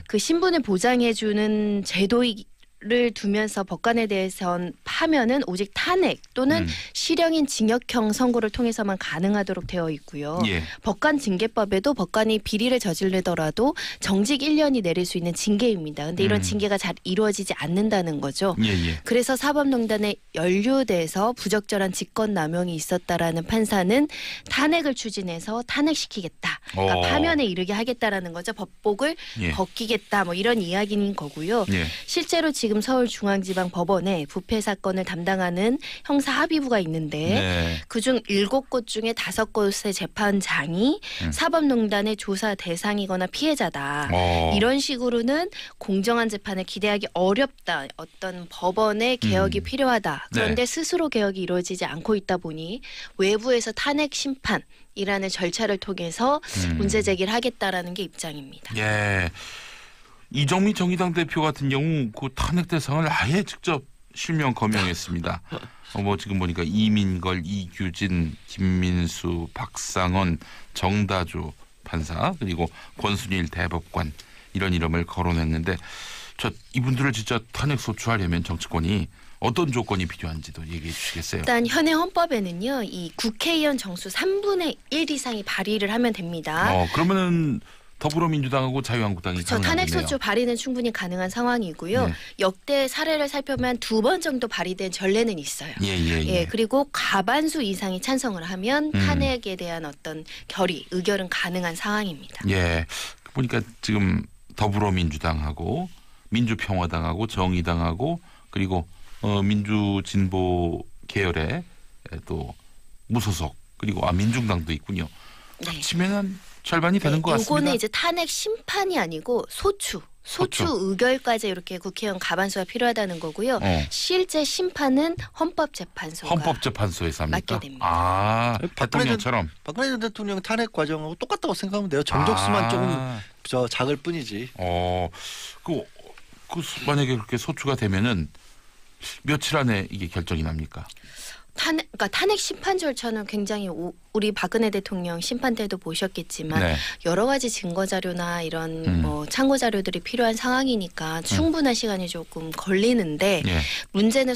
그 신분을 보장해주는 제도를 두면서 법관에 대해선 하면은 오직 탄핵 또는 실형인 징역형 선고를 통해서만 가능하도록 되어 있고요. 예. 법관 징계법에도 법관이 비리를 저지르더라도 정직 1년이 내릴 수 있는 징계입니다. 근데 이런 징계가 잘 이루어지지 않는다는 거죠. 예. 그래서 사법농단에 연루돼서 부적절한 직권남용이 있었다라는 판사는 탄핵을 추진해서 탄핵시키겠다. 그러니까 파면에 이르게 하겠다라는 거죠. 법복을 예. 벗기겠다. 뭐 이런 이야기인 거고요. 예. 실제로 지금 서울중앙지방법원에 부패 사건을 담당하는 형사합의부가 있는데 네. 그중 7곳 중에 5곳의 재판장이 사법농단의 조사 대상이거나 피해자다. 이런 식으로는 공정한 재판을 기대하기 어렵다. 어떤 법원의 개혁이 필요하다. 그런데 네. 스스로 개혁이 이루어지지 않고 있다 보니 외부에서 탄핵 심판이라는 절차를 통해서 문제 제기를 하겠다라는 게 입장입니다. 예. 이정미 정의당 대표 같은 경우 그 탄핵 대상을 아예 직접 실명 거명했습니다. 뭐 지금 보니까 이민걸, 이규진, 김민수, 박상원, 정다주 판사 그리고 권순일 대법관 이런 이름을 거론했는데 이분들을 진짜 탄핵 소추하려면 정치권이 어떤 조건이 필요한지도 얘기해 주시겠어요? 일단 현행 헌법에는요, 이 국회의원 정수 3분의 1 이상이 발의를 하면 됩니다. 그러면은 더불어민주당하고 자유한국당이 저 탄핵소추 발의는 충분히 가능한 상황이고요. 네. 역대 사례를 살펴보면 2번 정도 발의된 전례는 있어요. 예. 그리고 과반수 이상이 찬성을 하면 탄핵에 대한 어떤 의결은 가능한 상황입니다. 예. 보니까 지금 더불어민주당하고 민주평화당하고 정의당하고 그리고 민주진보 계열의 또 무소속 그리고 민중당도 있군요. 네. 합치면 절반이 되는 것 같습니다. 이거는 이제 탄핵 심판이 아니고 소추 의결까지 이렇게 국회의원 과반수가 필요하다는 거고요. 실제 심판은 헌법재판소에서 합니까? 맡게 됩니다. 대통령처럼. 박근혜 전 대통령 탄핵 과정하고 똑같다고 생각하면 돼요. 정족수만 조금 작을 뿐이지. 만약에 그렇게 소추가 되면은 며칠 안에 이게 결정이 납니까? 탄핵 심판 절차는 굉장히 우리 박근혜 대통령 심판 때도 보셨겠지만 여러 가지 증거 자료나 이런 참고 자료들이 필요한 상황이니까 충분한 시간이 조금 걸리는데 문제는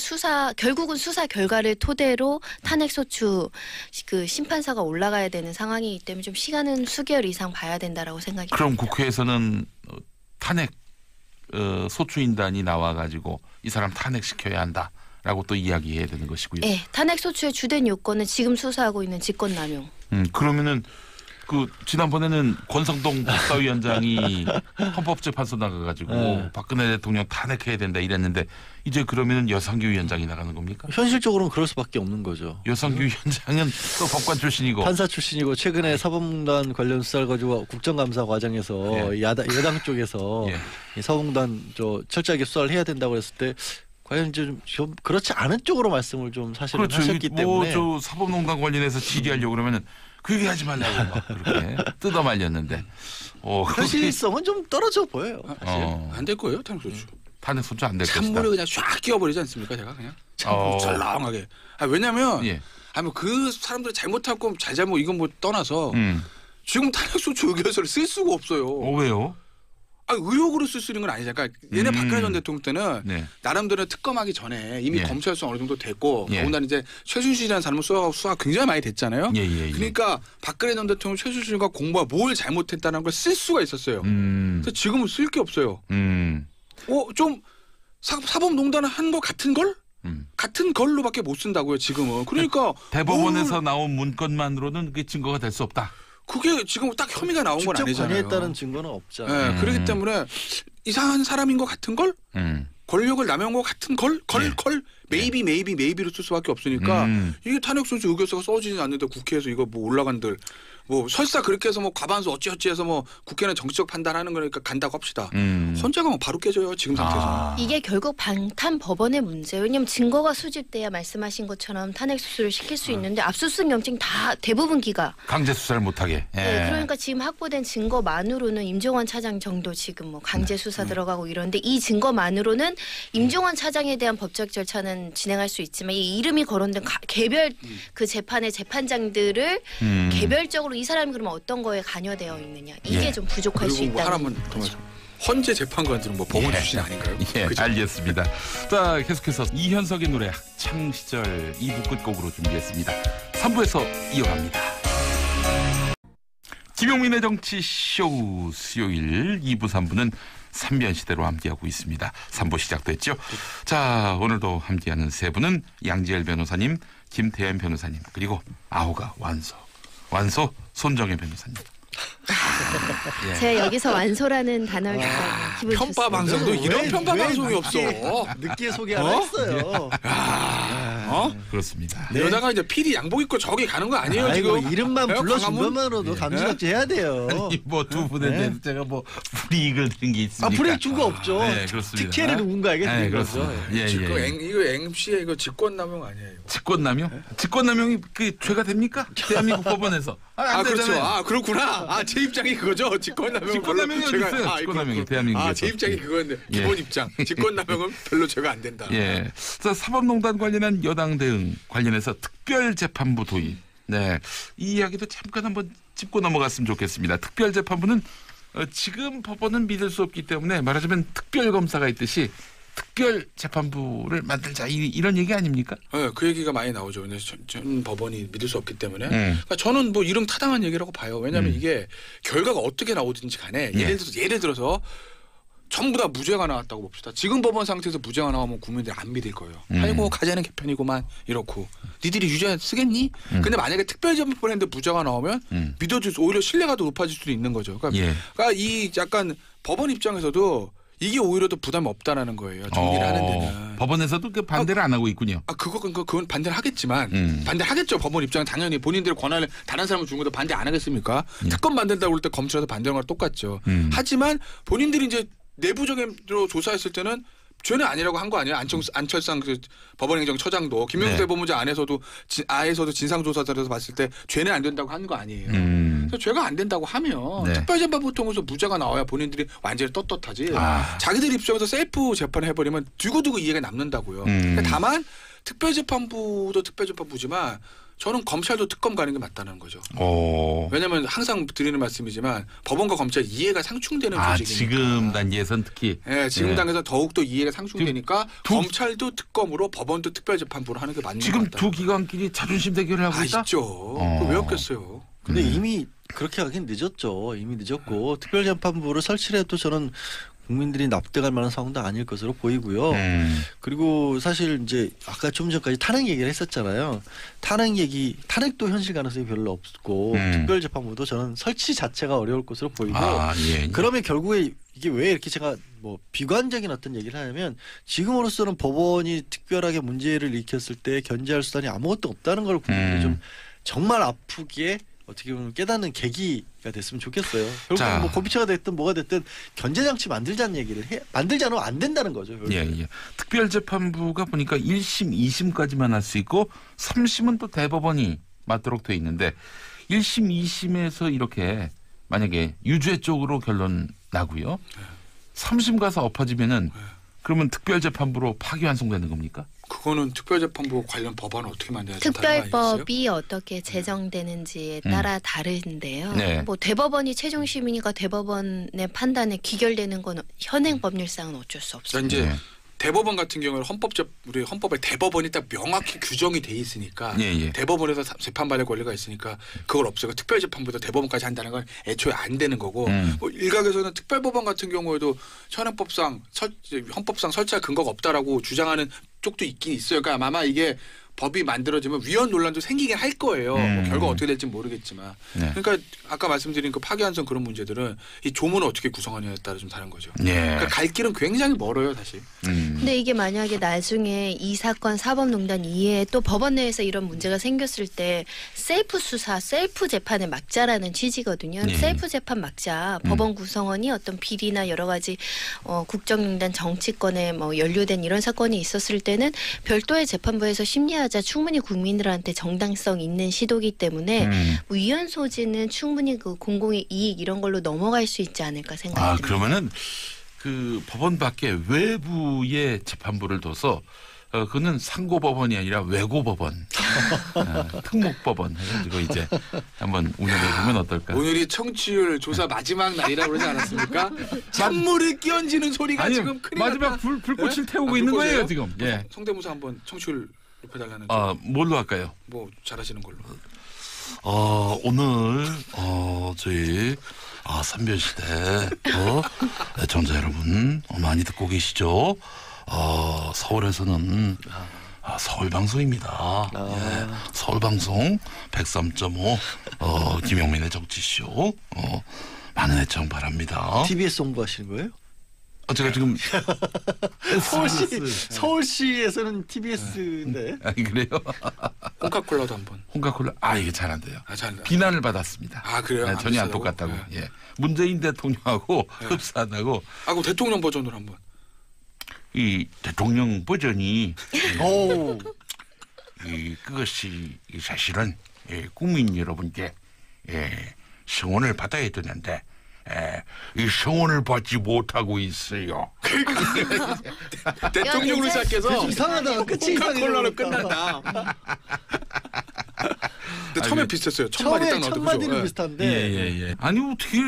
결국은 수사 결과를 토대로 탄핵 소추 그 심판사가 올라가야 되는 상황이기 때문에 좀 시간은 수개월 이상 봐야 된다라고 생각이 듭니다. 그럼 국회에서는 탄핵 소추인단이 나와가지고 이 사람 탄핵시켜야 한다라고 또 이야기해야 되는 것이고요. 네, 탄핵 소추의 주된 요건은 지금 수사하고 있는 직권남용. 그러면은 지난번에는 권성동 법사위원장이 헌법재판소 나가가지고 박근혜 대통령 탄핵해야 된다 이랬는데 이제 그러면은 여상규 위원장이 나가는 겁니까? 현실적으로는 그럴 수밖에 없는 거죠. 여상규 위원장은 또 법관 출신이고 판사 출신이고 최근에 사법농단 관련 수사를 가지고 국정감사 과정에서 여당 쪽에서 이 사법농단 철저하게 수사를 해야 된다고 했을 때 과연 좀 그렇지 않은 쪽으로 말씀을 좀 사실은 하셨기 때문에 사법농단 관련해서 질의하려고 그러면은 그 얘기 하지 말라고 막 그렇게 뜯어 말렸는데 현실성은 좀 떨어져 보여요. 안 될 거예요, 탄핵 소추. 탄핵 소추 안 될 것이다. 찬물을 그냥 쫙 끼워버리지 않습니까, 제가 그냥 철렁하게. 왜냐하면 그 사람들이 잘못하고 잘잘못 이건 뭐 떠나서 지금 탄핵 소추 의결서를 쓸 수가 없어요. 왜요? 의혹으로 쓸 수 있는 건 아니잖아요. 그러니까 얘네 박근혜 전 대통령 때는 나름대로 특검하기 전에 이미 검찰 수사 어느 정도 됐고 더군다나 이제 최순실이라는 사람은 수사가 굉장히 많이 됐잖아요. 그러니까 박근혜 전 대통령 최순실과 공부가 뭘 잘못했다는 걸 쓸 수가 있었어요. 그래서 지금은 쓸 게 없어요. 좀 사법농단을 한 거 같은 걸? 같은 걸로밖에 못 쓴다고요 지금은. 그러니까 대법원에서 나온 문건만으로는 그게 증거가 될 수 없다. 그게 지금 딱 혐의가 나온 건 아니잖아요. 직접 관여했다는 증거는 없잖아요. 그렇기 때문에 이상한 사람인 것 같은 걸? 권력을 남용한 것 같은 걸? 메이비로 쓸 수밖에 없으니까 이게 탄핵소추 의결서가 써지지 않는데 국회에서 이거 뭐 올라간들 설사 그렇게 해서 과반수 어찌어찌 해서 국회는 정치적 판단하는 거니까 간다고 합시다. 헌재가 바로 깨져요 지금 상태에서. 이게 결국 방탄법원의 문제예요. 왜냐하면 증거가 수집돼야 말씀하신 것처럼 탄핵 수수를 시킬 수 있는데 압수수색 영장 다 대부분 기각. 강제 수사를 못하게. 그러니까 지금 확보된 증거만으로는 임종원 차장 정도 지금 강제 수사 들어가고 이런데 이 증거만으로는 임종원 차장에 대한 법적 절차는 진행할 수 있지만 이 이름이 거론된 개별 그 재판의 재판장들을 개별적으로 이 사람이 그러면 어떤 거에 관여되어 있느냐 이게 좀 부족할 수 있다. 하나만 더 말씀. 헌재 재판관들은 법원 출신 아닌가요? 그죠? 알겠습니다. 자 계속해서 이현석의 노래 학창 시절 2부 끝곡으로 준비했습니다. 3부에서 이어갑니다. 김용민의 정치쇼 수요일 2부 3부는 3변시대로 함께하고 있습니다. 3부 시작됐죠. 자 오늘도 함께하는 세 분은 양지열 변호사님, 김태현 변호사님 그리고 아우가 완소 손정혜 변호사님. 제가 여기서 완소라는 단어를 기분 편파 방송도 이런 편파 방송이 없어. 늦게 소개 안 했어요. 그렇습니다. 이러다가 이제 PD 양복 입고 저기 가는 거 아니에요 지금? 이름만 불러준 것만으로도 감지각지 해야 돼요. 아니 두 분에 대해서 제가 불이익을 드린 게 있습니까? 불이익 준 거 없죠. 그렇습니다. 특혜를 누군가에게 드린 거죠. 이거 MC의 이거 직권남용 아니에요? 직권남용? 직권남용이 그 죄가 됩니까? 대한민국 법원에서. 안 그렇죠. 되잖아요. 그렇구나. 제 입장이 그거죠. 직권남용. 직권남용이 어디 있어요? 직권남용이 대한민국에서. 제 입장이 그건데 기본 입장. 직권남용은 별로 죄가 안 된다. 자, 사법농단 관련한 여당 대응 관련해서 특별재판부 도입. 이 이야기도 잠깐 한번 짚고 넘어갔으면 좋겠습니다. 특별재판부는 지금 법원은 믿을 수 없기 때문에 말하자면 특별 검사가 있듯이 특별 재판부를 만들자 이런 얘기 아닙니까? 네, 그 얘기가 많이 나오죠. 근데 전 법원이 믿을 수 없기 때문에 그러니까 저는 뭐 이름 타당한 얘기라고 봐요. 왜냐하면 이게 결과가 어떻게 나오든지 간에 예를 들어서 전부 다 무죄가 나왔다고 봅시다. 지금 법원 상태에서 무죄가 나오면 국민들이 안 믿을 거예요. 아이고 가자는 개편이고만 이렇고 니들이 유죄 쓰겠니? 근데 만약에 특별재판부를 했는데 무죄가 나오면 믿어줄 수 오히려 신뢰가 더 높아질 수도 있는 거죠. 그러니까 이 약간 법원 입장에서도 이게 오히려 더 부담이 없다라는 거예요. 정리를 하는 데는. 법원에서도 그 반대를 안 하고 있군요. 그건 반대를 하겠지만 반대를 하겠죠. 법원 입장은 당연히 본인들의 권한을 다른 사람을 주는 것도 반대 안 하겠습니까? 특검 만든다고 할 때 검찰에서 반대하는 거랑 똑같죠. 하지만 본인들이 이제 내부적으로 조사했을 때는 죄는 아니라고 한 거 아니에요? 안철상 그 법원행정처장도 김명수 대법원장 안에서도 진상조사단에서 봤을 때 죄는 안 된다고 한 거 아니에요. 그래서 죄가 안 된다고 하면 특별재판부 통해서 무죄가 나와야 본인들이 완전히 떳떳하지. 자기들 입장에서 셀프 재판을 해버리면 두고두고 이해가 남는다고요. 다만 특별재판부도 특별재판부지만 저는 검찰도 특검 가는 게 맞다는 거죠. 왜냐하면 항상 드리는 말씀이지만 법원과 검찰 이해가 상충되는 조직이니까. 지금 단계에선 특히. 네, 지금 단계에서 더욱더 이해가 상충되니까 검찰도 특검으로 법원도 특별재판부로 하는 게 맞는 것 같다. 지금 두 기관끼리 자존심 대결을 하고 있다? 있죠. 그거 왜 없겠어요. 근데 이미 그렇게 하긴 늦었죠. 이미 늦었고 특별재판부를 설치해도 저는 국민들이 납득할 만한 상황도 아닐 것으로 보이고요. 그리고 사실 이제 아까 좀 전까지 탄핵 얘기를 했었잖아요. 탄핵도 현실 가능성이 별로 없고 특별재판부도 저는 설치 자체가 어려울 것으로 보이고 그러면 결국에 이게 왜 이렇게 제가 뭐 비관적인 어떤 얘기를 하냐면 지금으로서는 법원이 특별하게 문제를 일으켰을 때 견제할 수단이 아무것도 없다는 걸 국민들이 좀 정말 아프게 어떻게 보면 깨닫는 계기가 됐으면 좋겠어요. 결국 뭐 고비처가 됐든 뭐가 됐든 견제장치 만들자는 얘기를 만들지 않으면 안 된다는 거죠. 특별재판부가 보니까 1심, 2심까지만 할 수 있고 3심은 또 대법원이 맡도록 돼 있는데 1심, 2심에서 이렇게 만약에 유죄 쪽으로 결론 나고요. 3심 가서 엎어지면은 그러면 특별재판부로 파기환송되는 겁니까? 그거는 특별재판부 관련 법안을 어떻게 만들어야 특별법이 어떻게 제정되는지에 따라 다른데요. 뭐 대법원이 최종 심의니까 대법원의 판단에 귀결되는 건 현행 법률상은 어쩔 수 없어요. 이제 대법원 같은 경우는 우리 헌법에 대법원이 딱 명확히 규정이 돼 있으니까 대법원에서 재판받을 권리가 있으니까 그걸 없애고 특별재판부에서 대법원까지 한다는 건 애초에 안 되는 거고 뭐 일각에서는 특별법원 같은 경우에도 헌법상 설치할 근거가 없다라고 주장하는 쪽도 있긴 있어요. 그러니까 아마 이게 법이 만들어지면 위헌 논란도 생기긴 할 거예요. 뭐 결과 어떻게 될지 모르겠지만. 그러니까 아까 말씀드린 그 파기환송 그런 문제들은 이 조문을 어떻게 구성하느냐에 따라 좀 다른 거죠. 그러니까 갈 길은 굉장히 멀어요, 사실. 근데 이게 만약에 나중에 이 사건 사법농단 이후에 또 법원 내에서 이런 문제가 생겼을 때 셀프 수사, 셀프 재판을 막자라는 취지거든요. 셀프 재판 막자. 법원 구성원이 어떤 비리나 여러 가지 국정농단 정치권에 뭐 연루된 이런 사건이 있었을 때는 별도의 재판부에서 심리하자 충분히 국민들한테 정당성 있는 시도기 때문에 뭐 위헌 소지는 충분히 그 공공의 이익 이런 걸로 넘어갈 수 있지 않을까 생각합니다. 그러면은 그 법원 밖에 외부의 재판부를 둬서 그는 상고법원이 아니라 외고법원, 특목법원 해가지고 이제 한번 운영해 보면 어떨까? 오늘이 청취율 조사 마지막 날이라고 그러지 않았습니까? 찬물을 끼얹는 소리가 지금 큰일 마지막 불꽃을 태우고 있는 거예요 지금. 성대모사 한번 청취율 높여달라는. 뭘로 할까요? 뭐 잘하시는 걸로. 오늘 저희 삼변시대 애청자 여러분 많이 듣고 계시죠? 서울에서는 서울방송입니다. 서울방송 103.5 김용민의 정치쇼 많은 애청 바랍니다. TBS 홍보하시는 거예요? 제가 지금 서울시에서는 TBS인데. 그래요? 홍카콜라도 한번. 홍카콜라 이게 잘 안 돼요. 잘 비난을 받았습니다. 그래요? 전혀 안 똑같다고. 문재인 대통령하고 흡사하다고. 그럼 대통령 버전으로 한번. 이 대통령 버전이 그것이 사실은 국민 여러분께 성원을 받아야 되는데 이 성원을 받지 못하고 있어요. 대통령으로 시작해서 이상하다. 끝이 홍카콜라로 끝난다. 처음에 비슷했어요. 첫 마디 딱 처음에 나와도 첫 마디는 그죠? 예. 비슷한데 예. 아니 어떻게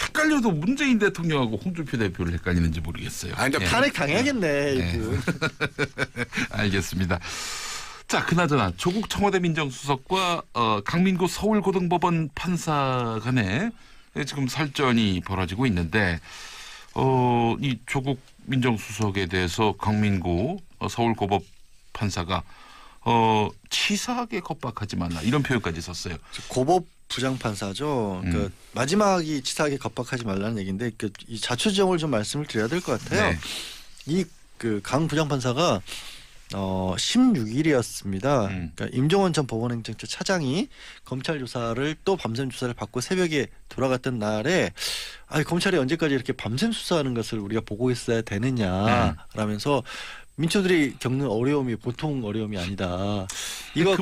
헷갈려도 문재인 대통령하고 홍준표 대표를 헷갈리는지 모르겠어요. 아니 근데 예. 탄핵 당해야겠네 이분. 알겠습니다. 자, 그나저나 조국 청와대 민정수석과 강민구 서울고등법원 판사 간에 지금 설전이 벌어지고 있는데 이 조국 민정수석에 대해서 강민구 서울고법 판사가 치사하게 겁박하지 말라 이런 표현까지 썼어요. 고법 부장판사죠. 그 마지막이 치사하게 겁박하지 말라는 얘기인데 이 자초지종을 좀 말씀을 드려야 될 것 같아요. 네. 이 그 강 부장판사가 16일이었습니다. 그러니까 임종원 전 법원행정처 차장이 검찰 조사를 또 밤샘 조사를 받고 새벽에 돌아갔던 날에 검찰이 언제까지 이렇게 밤샘 수사하는 것을 우리가 보고 있어야 되느냐라면서 민초들이 겪는 어려움이 보통 어려움이 아니다. 이거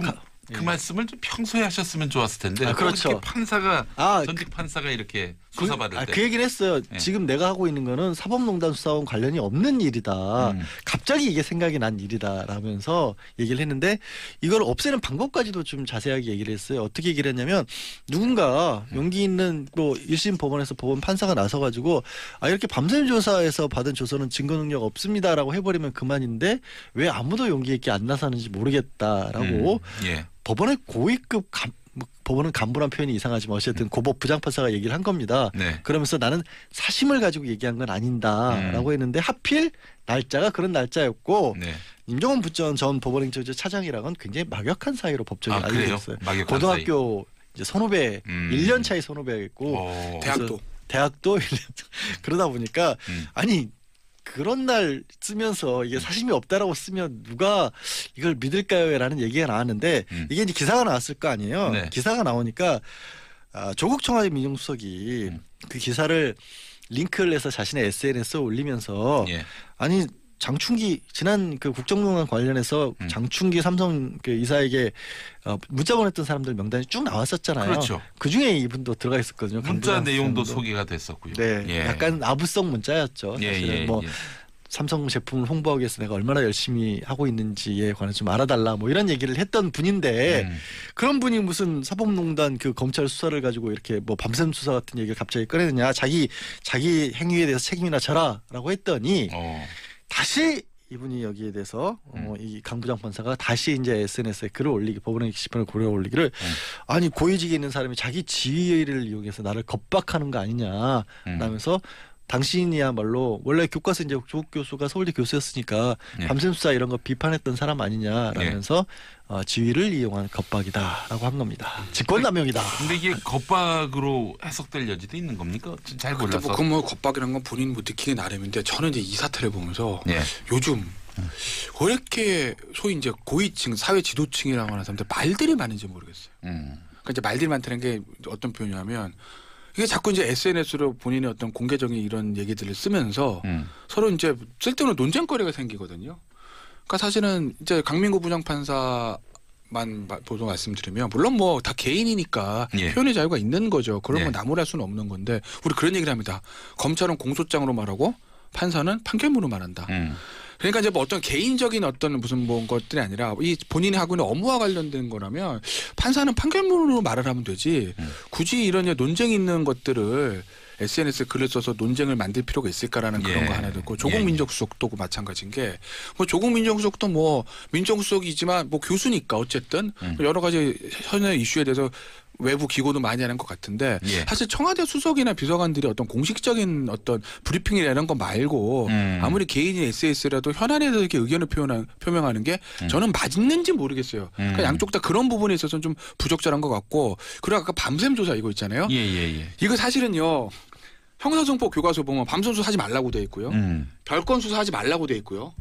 그 말씀을 좀 평소에 하셨으면 좋았을 텐데. 그렇죠. 이렇게 판사가 전직 판사가 이렇게 수사받을 때. 그 얘기는 했어요. 지금 내가 하고 있는 거는 사법농단 수사와 관련이 없는 일이다. 갑자기 이게 생각이 난 일이다라면서 얘기를 했는데 이걸 없애는 방법까지도 좀 자세하게 얘기를 했어요. 어떻게 얘기를 했냐면 누군가 용기 있는 뭐 1심 법원에서 법원 판사가 나서가지고 이렇게 밤샘 조사에서 받은 조서는 증거 능력 없습니다라고 해버리면 그만인데 왜 아무도 용기 있게 안 나서는지 모르겠다라고 법원의 고위급 법원은 간부란 표현이 이상하지만 어쨌든 고법 부장판사가 얘기를 한 겁니다. 네. 그러면서 나는 사심을 가지고 얘기한 건 아닌다라고 했는데 하필 날짜가 그런 날짜였고 임종원 전 법원행정처 차장이랑은 굉장히 막역한 사이로 법정에 알려져 있어요. 고등학교 이제 선후배 1년 차이 선후배였고 대학도 1년 그러다 보니까 아니 그런 날 쓰면서 이게 사심이 없다라고 쓰면 누가 이걸 믿을까요?라는 얘기가 나왔는데 이게 이제 기사가 나왔을 거 아니에요. 기사가 나오니까 조국 청와대 민정수석이 그 기사를 링크를 해서 자신의 SNS에 올리면서 아니 장충기 지난 그 국정농단 관련해서 장충기 삼성 그 이사에게 문자 보냈던 사람들 명단이 쭉 나왔었잖아요. 그렇죠. 그 중에 이분도 들어가 있었거든요. 문자 내용도 소개가 됐었고요. 약간 아부성 문자였죠. 사실은 삼성 제품을 홍보하기 위해서 내가 얼마나 열심히 하고 있는지에 관해서 좀 알아달라 뭐 이런 얘기를 했던 분인데 그런 분이 무슨 사법농단 그 검찰 수사를 가지고 이렇게 뭐 밤샘 수사 같은 얘기를 갑자기 꺼내느냐 자기 행위에 대해서 책임이나 져라라고 했더니 다시 이분이 여기에 대해서 이 강 부장판사가 다시 이제 SNS에 글을 올리기 법원의 게시판을 고려 올리기를 아니 고위직에 있는 사람이 자기 지위를 이용해서 나를 겁박하는 거 아니냐라면서 당신이야말로 원래 교과서 이제 조국 교수가 서울대 교수였으니까 밤샘 수사 이런 거 비판했던 사람 아니냐라면서 지위를 이용한 겁박이다라고 한 겁니다. 직권남용이다. 근데 이게 겁박으로 해석될 여지도 있는 겁니까? 잘 몰라서. 그건 뭐 겁박이란 건 본인 뭐 느끼기 나름인데 저는 이제 이 사태를 보면서 요즘 왜 이렇게 소위 이제 고위층 사회 지도층이라고 하는 사람들 말들이 많은지 모르겠어요. 그러니까 이제 말들이 많다는 게 어떤 표현이냐면 이게 자꾸 이제 SNS로 본인의 어떤 공개적인 이런 얘기들을 쓰면서 서로 이제 쓸데없는 논쟁거리가 생기거든요. 그러니까 사실은 이제 강민구 부장판사만 보도 말씀드리면 물론 뭐 다 개인이니까 표현의 자유가 있는 거죠. 그런 건 나무랄 수는 없는 건데 우리 그런 얘기를 합니다. 검찰은 공소장으로 말하고 판사는 판결문으로 말한다. 그러니까 이제 뭐 어떤 개인적인 어떤 무슨 뭐 것들이 아니라 이 본인이 하고 있는 업무와 관련된 거라면 판사는 판결문으로 말을 하면 되지 굳이 이런 논쟁이 있는 것들을 SNS에 글을 써서 논쟁을 만들 필요가 있을까라는 그런 거 하나 듣고 조국 민정수석도 마찬가지인 게 뭐 조국 민정수석도 뭐 민정수석이지만 뭐 교수니까 어쨌든 여러 가지 현재 이슈에 대해서 외부 기고도 많이 하는 것 같은데 사실 청와대 수석이나 비서관들이 어떤 공식적인 어떤 브리핑이나 이런 거 말고 아무리 개인이 SNS라도 현안에 이렇게 의견을 표명하는 게 저는 맞는지 모르겠어요. 그러니까 양쪽 다 그런 부분에 있어서는 좀 부적절한 것 같고 그리고 아까 밤샘 조사 이거 있잖아요. 이거 사실은요. 형사소송법 교과서 보면 밤샘 수사하지 말라고 돼 있고요. 별건 수사하지 말라고 돼 있고요.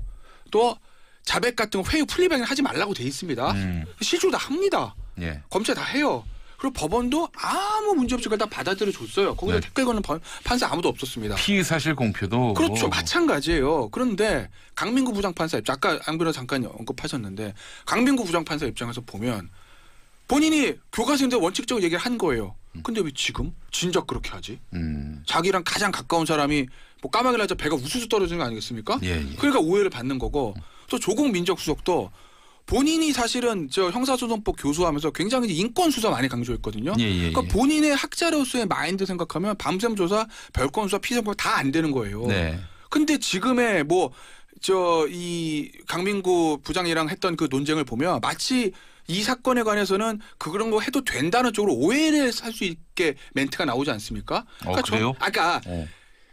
또 자백 같은 거 회유 플리백을 하지 말라고 돼 있습니다. 실제로 다 합니다. 검찰 다 해요. 그리고 법원도 아무 문제 없이 그걸 다 받아들여 줬어요. 거기서 댓글 거는 판사 아무도 없었습니다. 피의사실 공표도 그렇죠. 마찬가지예요. 그런데 강민구 부장판사 입장 아까 안 그래도 잠깐 언급하셨는데 강민구 부장판사 입장에서 보면 본인이 교과서인데 원칙적으로 얘기를 한 거예요. 근데 왜 지금 진작 그렇게 하지? 자기랑 가장 가까운 사람이 뭐 까마귀를 하자 배가 우수수 떨어지는 거 아니겠습니까? 그러니까 오해를 받는 거고 또 조국 민정수석도 본인이 사실은 저 형사소송법 교수하면서 굉장히 인권 수사 많이 강조했거든요. 그러니까 본인의 학자로서의 마인드 생각하면 밤샘 조사, 별건 수사, 피선법 다 안 되는 거예요. 네. 근데 지금의 뭐 저 이 강민구 부장이랑 했던 그 논쟁을 보면 마치 이 사건에 관해서는 그런 거 해도 된다는 쪽으로 오해를 살 수 있게 멘트가 나오지 않습니까? 그러니까 그래요? 아까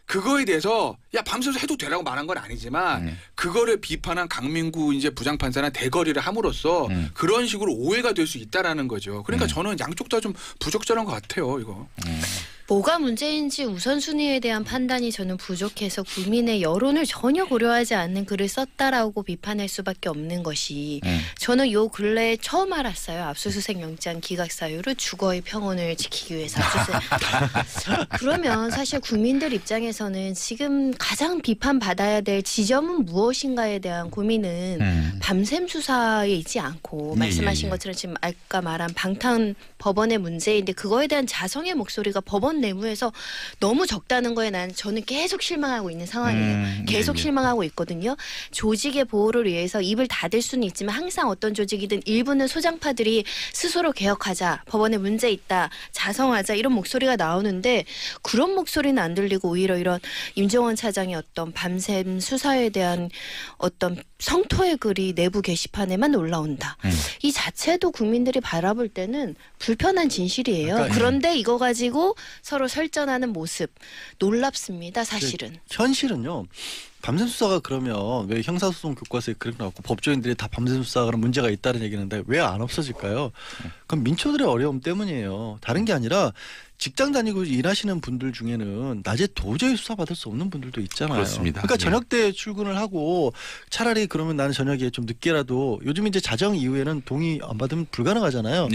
그거에 대해서 야 밤새서 해도 되라고 말한 건 아니지만 그거를 비판한 강민구 이제 부장판사는 대거리를 함으로써 그런 식으로 오해가 될 수 있다라는 거죠. 그러니까 저는 양쪽 다 좀 부적절한 것 같아요, 이거. 뭐가 문제인지 우선순위에 대한 판단이 저는 부족해서 국민의 여론을 전혀 고려하지 않는 글을 썼다라고 비판할 수밖에 없는 것이 저는 요 근래에 처음 알았어요. 압수수색 영장 기각 사유를 주거의 평온을 지키기 위해서 압수수색. 그러면 사실 국민들 입장에서는 지금 가장 비판받아야 될 지점은 무엇인가에 대한 고민은 밤샘 수사에 있지 않고 말씀하신 것처럼 지금 아까 말한 방탄 법원의 문제인데 그거에 대한 자성의 목소리가 법원 내부에서 너무 적다는 거에 저는 계속 실망하고 있는 상황이에요. 계속 실망하고 있거든요. 조직의 보호를 위해서 입을 닫을 수는 있지만 항상 어떤 조직이든 일부는 소장파들이 스스로 개혁하자, 법원에 문제 있다, 자성하자 이런 목소리가 나오는데 그런 목소리는 안 들리고 오히려 이런 임종원 차장의 어떤 밤샘 수사에 대한 어떤 성토의 글이 내부 게시판에만 올라온다. 이 자체도 국민들이 바라볼 때는 불편한 진실이에요. 그러니까, 그런데 이거 가지고 서로 설전하는 모습 놀랍습니다. 사실은. 현실은요. 밤샘 수사가 그러면 왜 형사소송 교과서에 그렇게 나왔고 법조인들이 다 밤샘 수사가 그런 문제가 있다는 얘기는데 왜 안 없어질까요? 그럼 민초들의 어려움 때문이에요. 다른 게 아니라 직장 다니고 일하시는 분들 중에는 낮에 도저히 수사받을 수 없는 분들도 있잖아요. 그렇습니다. 그러니까 저녁 때 출근을 하고 차라리 그러면 나는 저녁에 좀 늦게라도 요즘 이제 자정 이후에는 동의 안 받으면 불가능하잖아요.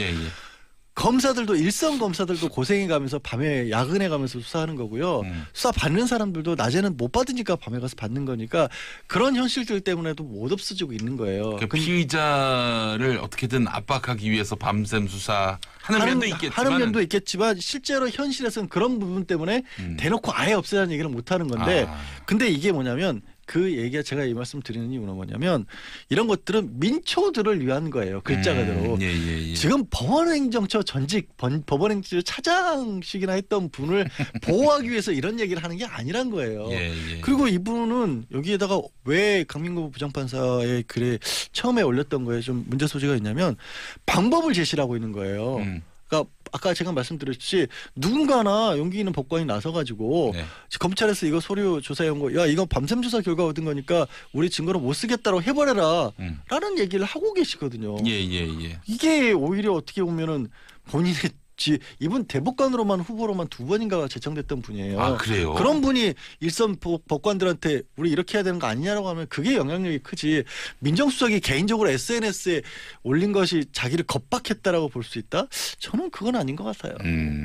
검사들도 일선 검사들도 고생해 가면서 밤에 야근해 가면서 수사하는 거고요. 수사 받는 사람들도 낮에는 못 받으니까 밤에 가서 받는 거니까 그런 현실들 때문에도 못 없어지고 있는 거예요. 그러니까 피의자를 어떻게든 압박하기 위해서 밤샘 수사하는 면도 있겠지만 하는 면도 있겠지만 실제로 현실에서는 그런 부분 때문에 대놓고 아예 없애라는 얘기를 못 하는 건데 근데 이게 뭐냐면 그 얘기가 제가 이 말씀 드리는 이유는 뭐냐면 이런 것들은 민초들을 위한 거예요. 글자 그대로. 지금 법원행정처 전직 법원행정처 차장식이나 했던 분을 보호하기 위해서 이런 얘기를 하는 게 아니란 거예요. 그리고 이분은 여기에다가 왜 강민구 부장판사의 글에 처음에 올렸던 거에 좀 문제 소지가 있냐면 방법을 제시를 하고 있는 거예요. 그러니까 아까 제가 말씀드렸듯이 누군가나 용기 있는 법관이 나서가지고 검찰에서 이거 서류 조사해온 거 야 이거 밤샘 조사 결과 얻은 거니까 우리 증거로 못 쓰겠다고 해버려라 라는 얘기를 하고 계시거든요. 이게 오히려 어떻게 보면은 본인의 이분 대법관으로만 후보로만 2번인가 제청됐던 분이에요. 아 그래요? 그런 분이 일선 법관들한테 우리 이렇게 해야 되는 거 아니냐라고 하면 그게 영향력이 크지. 민정수석이 개인적으로 SNS에 올린 것이 자기를 겁박했다라고 볼 수 있다? 저는 그건 아닌 것 같아요.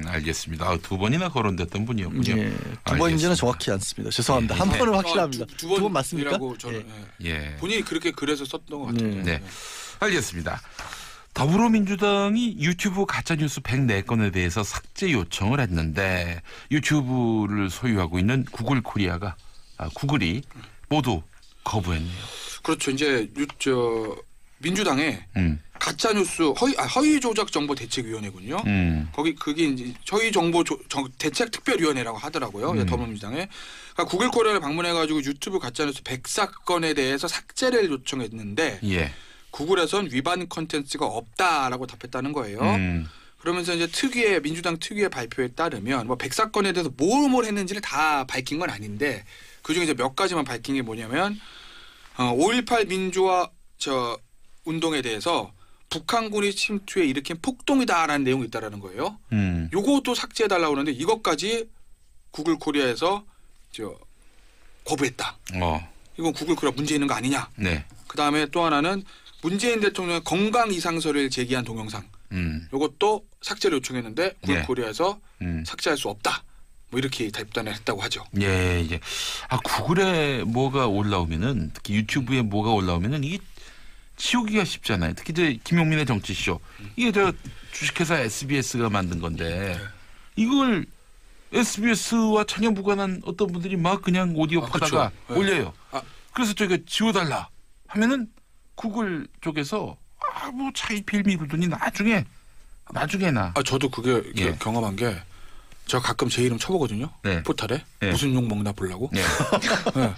알겠습니다. 2번이나 거론됐던 분이었군요. 2번인지는 정확히 않습니다. 죄송합니다. 한 번은 확실합니다. 2번 맞습니까? 저는 본인이 그렇게 그래서 썼던 것 같아요. 알겠습니다. 더불어민주당이 유튜브 가짜뉴스 104건에 대해서 삭제 요청을 했는데 유튜브를 소유하고 있는 구글 코리아가 구글이 모두 거부했네요. 그렇죠. 이제 민주당의 가짜뉴스 허위 조작 정보 대책위원회군요. 그게 이제 허위 정보 대책 특별위원회라고 하더라고요. 더불어민주당에. 그러니까 구글 코리아를 방문해가지고 유튜브 가짜뉴스 104건에 대해서 삭제를 요청했는데. 구글에선 위반 컨텐츠가 없다라고 답했다는 거예요. 그러면서 이제 민주당 특유의 발표에 따르면 뭐 104건에 대해서 뭘 했는지를 다 밝힌 건 아닌데 그중에 이제 몇 가지만 밝힌 게 뭐냐면 5.18 민주화 운동에 대해서 북한군이 침투에 일으킨 폭동이다라는 내용이 있다라는 거예요. 요것도 삭제해달라고 하는데 이것까지 구글 코리아에서 거부했다. 이건 구글 코리아 문제 있는 거 아니냐. 그다음에 또 하나는 문재인 대통령의 건강 이상설을 제기한 동영상. 이것도 삭제를 요청했는데 구글 코리아에서 삭제할 수 없다. 뭐 이렇게 답변을 했다고 하죠. 구글에 뭐가 올라오면은 특히 유튜브에 뭐가 올라오면은 이게 치우기가 쉽잖아요. 특히 이제 김용민의 정치쇼. 이게 주식회사 SBS가 만든 건데 이걸 SBS와 전혀 무관한 어떤 분들이 막 그냥 오디오 파다가 올려요. 그래서 저희가 지워달라 하면은 구글 쪽에서 뭐 차이 빌미 그러더니 나중에나. 저도 그게 예. 경험한 게 제가 가끔 제 이름 쳐보거든요. 네. 포털에 네. 무슨 욕 먹나 보려고. 네. 네.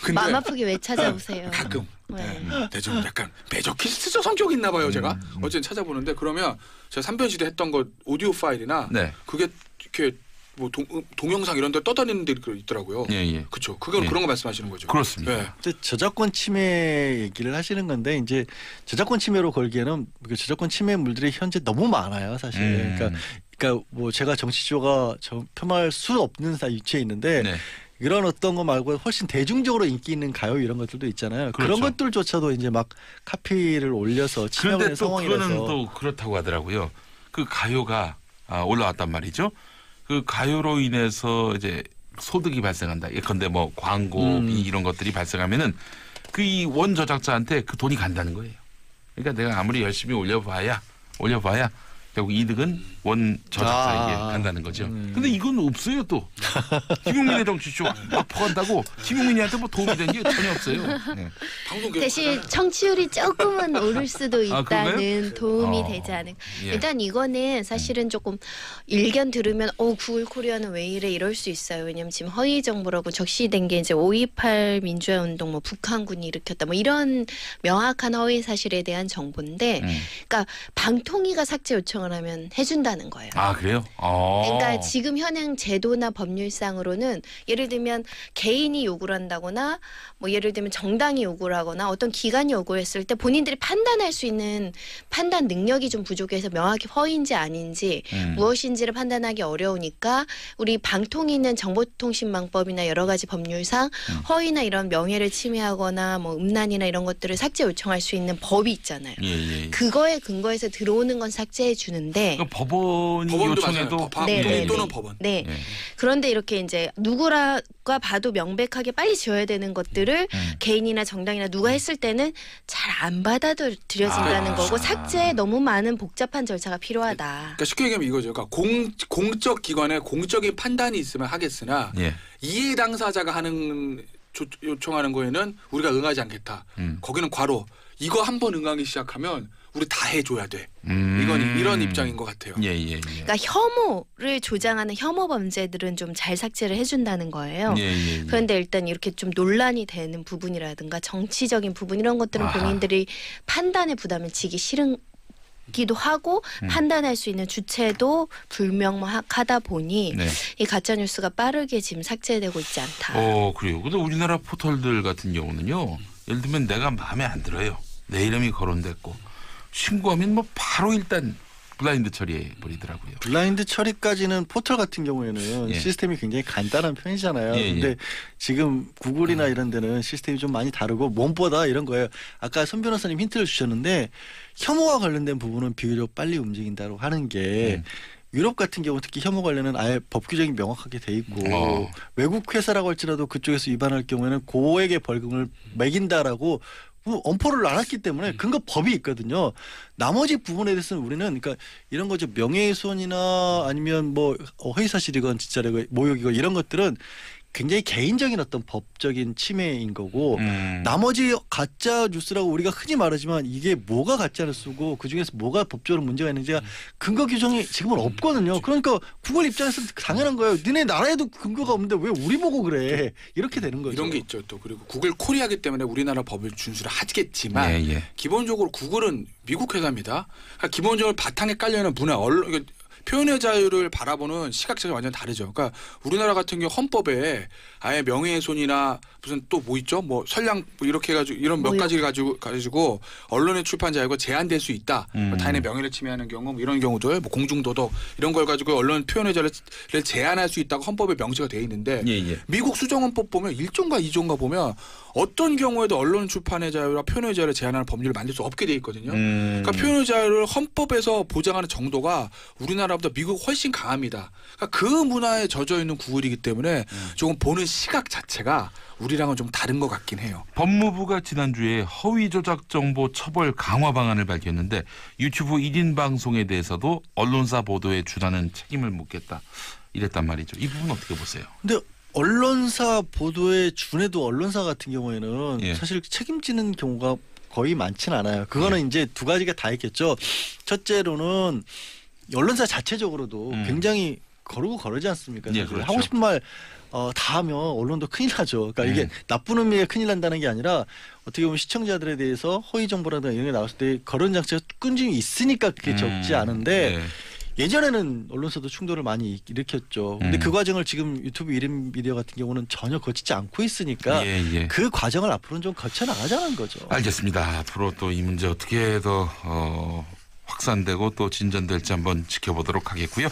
근데 마음 아프게 왜 찾아오세요? 가끔 네. 네, 좀 약간 매저키스트적 성격이 있나 봐요. 제가 어쨌든 찾아보는데 그러면 제가 3변시대 했던 거 오디오 파일이나 네. 그게 이렇게 뭐 동영상 이런 데 떠다니는 데 있더라고요. 예. 그렇죠. 그건 예. 그런 거 말씀하시는 거죠. 그렇습니다. 네. 근데 저작권 침해 얘기를 하시는 건데 이제 저작권 침해로 걸기에는 그 저작권 침해물들이 현재 너무 많아요, 사실. 그러니까 뭐 제가 정치조가 폄하할 수 없는 위치에 있는데 네. 이런 어떤 거 말고 훨씬 대중적으로 인기 있는 가요 이런 것들도 있잖아요. 그렇죠. 그런 것들조차도 이제 막 카피를 올려서 침해하는 그런데 또 상황이라서. 그거는 또 그렇다고 하더라고요. 그 가요가 올라왔단 말이죠. 그 가요로 인해서 이제 소득이 발생한다. 예컨대 뭐 광고비 이런 것들이 발생하면은 그 이 원 저작자한테 그 돈이 간다는 거예요. 그러니까 내가 아무리 열심히 올려봐야 결국 이득은 원 저작자에게 간다는 거죠. 근데 이건 없어요 또. 김용민의 정치쇼 막 퍼간다고 김용민이한테 뭐 도움이 된 게 전혀 없어요. 네. 방송 대신 청취율이 조금은 오를 수도 그런가요? 있다는 도움이 되지 않을까. 예. 일단 이거는 사실은 조금 일견 들으면 구글 코리아는 왜 이래 이럴 수 있어요. 왜냐면 지금 허위 정보라고 적시된 게 이제 5.28 민주화 운동 뭐 북한군이 일으켰다 뭐 이런 명확한 허위 사실에 대한 정보인데 그러니까 방통위가 삭제 요청을 하면 해준다는 거예요. 아 그래요? 그러니까 지금 현행 제도나 법률상으로는 예를 들면 개인이 요구를 한다거나 뭐 예를 들면 정당이 요구를 하거나 어떤 기관이 요구했을 때 본인들이 판단할 수 있는 판단 능력이 좀 부족해서 명확히 허위인지 아닌지 무엇인지를 판단하기 어려우니까 우리 방통위는 정보통신망법이나 여러 가지 법률상 허위나 이런 명예를 침해하거나 뭐 음란이나 이런 것들을 삭제 요청할 수 있는 법이 있잖아요. 예. 그거에 근거해서 들어오는 건 삭제해 주는데 그 법원이 법원도 요청해도 맞아요. 네. 또는 법원. 네. 예. 그런데 이렇게 이제 누구라가 봐도 명백하게 빨리 지어야 되는 것들을 개인이나 정당이나 누가 했을 때는 잘 안 받아들여진다는 거고 삭제에 너무 많은 복잡한 절차가 필요하다. 그러니까 쉽게 얘기하면 이거죠. 그러니까 공적 기관에 공적인 판단이 있으면 하겠으나 예. 이해 당사자가 하는 요청하는 거에는 우리가 응하지 않겠다. 거기는 괄호 이거 한번 응하기 시작하면 우리 다 해줘야 돼. 이건 이런 입장인 것 같아요. 예. 그러니까 혐오를 조장하는 혐오 범죄들은 좀 잘 삭제를 해준다는 거예요. 예. 그런데 일단 이렇게 좀 논란이 되는 부분이라든가 정치적인 부분 이런 것들은 아하. 본인들이 판단의 부담을 지기 싫기도 하고 판단할 수 있는 주체도 불명확하다 보니 네. 이 가짜 뉴스가 빠르게 지금 삭제되고 있지 않다. 그래요. 근데 우리나라 포털들 같은 경우는요. 예를 들면 내가 마음에 안 들어요. 내 이름이 거론됐고 신고하면 뭐 바로 일단 블라인드 처리해 버리더라고요. 블라인드 처리까지는 포털 같은 경우에는 예. 시스템이 굉장히 간단한 편이잖아요. 예. 근데 지금 구글이나 이런 데는 시스템이 좀 많이 다르고 무엇보다 이런 거예요. 아까 손 변호사님 힌트를 주셨는데 혐오와 관련된 부분은 비교적 빨리 움직인다고 하는 게 유럽 같은 경우 특히 혐오 관련은 아예 법 규정이 명확하게 돼 있고 외국 회사라고 할지라도 그쪽에서 위반할 경우에는 고액의 벌금을 매긴다라고 엄포를 놔놨기 때문에 근거 법이 있거든요. 나머지 부분에 대해서는 우리는 그러니까 이런 거죠. 명예훼손이나 아니면 뭐 허위사실이건 진짜라고 모욕이건 이런 것들은 굉장히 개인적인 어떤 법적인 침해인 거고 나머지 가짜 뉴스라고 우리가 흔히 말하지만 이게 뭐가 가짜 뉴스고 그중에서 뭐가 법적으로 문제가 있는지가 근거 규정이 지금은 없거든요. 그러니까 구글 입장에서는 당연한 거예요. 너네 나라에도 근거가 없는데 왜 우리 보고 그래. 이렇게 되는 거죠. 이런 게 있죠. 또 그리고 구글 코리아기 때문에 우리나라 법을 준수를 하겠지만 예. 기본적으로 구글은 미국 회사입니다. 그러니까 기본적으로 바탕에 깔려있는 문화, 언론, 표현의 자유를 바라보는 시각자가 완전 다르죠. 그러니까 우리나라 같은 경우 헌법에 아예 명예훼손이나 무슨 또 뭐 있죠? 뭐 선량 뭐 이렇게 해가지고 이런 몇 가지를 가지고 언론의 출판 자유가 제한될 수 있다. 뭐 타인의 명예를 침해하는 경우 뭐 이런 경우도 뭐 공중도덕 이런 걸 가지고 언론 표현의 자유를 제한할 수 있다고 헌법에 명시가 돼 있는데 예. 미국 수정헌법 보면 1조인가 2조인가 보면 어떤 경우에도 언론 출판의 자유와 표현의 자유를 제한하는 법률을 만들 수 없게 돼 있거든요. 그러니까 표현의 자유를 헌법에서 보장하는 정도가 우리나라보다 미국 훨씬 강합니다. 그러니까 그 문화에 젖어 있는 구글이기 때문에 조금 보는 시각 자체가 우리랑은 좀 다른 것 같긴 해요. 법무부가 지난주에 허위 조작 정보 처벌 강화 방안을 밝혔는데 유튜브 1인 방송에 대해서도 언론사 보도에 준하는 책임을 묻겠다 이랬단 말이죠. 이 부분 어떻게 보세요? 근데 언론사 보도에 준해도 언론사 같은 경우에는 예. 사실 책임지는 경우가 거의 많지는 않아요. 그거는 이제 두 가지가 다 있겠죠. 첫째로는 언론사 자체적으로도 굉장히 거르고 거르지 않습니까? 예, 그렇죠. 하고 싶은 말 다 하면 언론도 큰일 나죠. 그러니까 이게 나쁜 의미의 큰일 난다는 게 아니라 어떻게 보면 시청자들에 대해서 허위 정보라든가 이런 게 나왔을 때 거론 장치가 끈질이 있으니까 그게 적지 않은데 네. 예전에는 언론사도 충돌을 많이 일으켰죠. 근데 그 과정을 지금 유튜브 1인 미디어 같은 경우는 전혀 거치지 않고 있으니까 그 과정을 앞으로는 좀 거쳐 나가자는 거죠. 알겠습니다. 앞으로 또 이 문제 어떻게 더 확산되고 또 진전될지 한번 지켜보도록 하겠고요.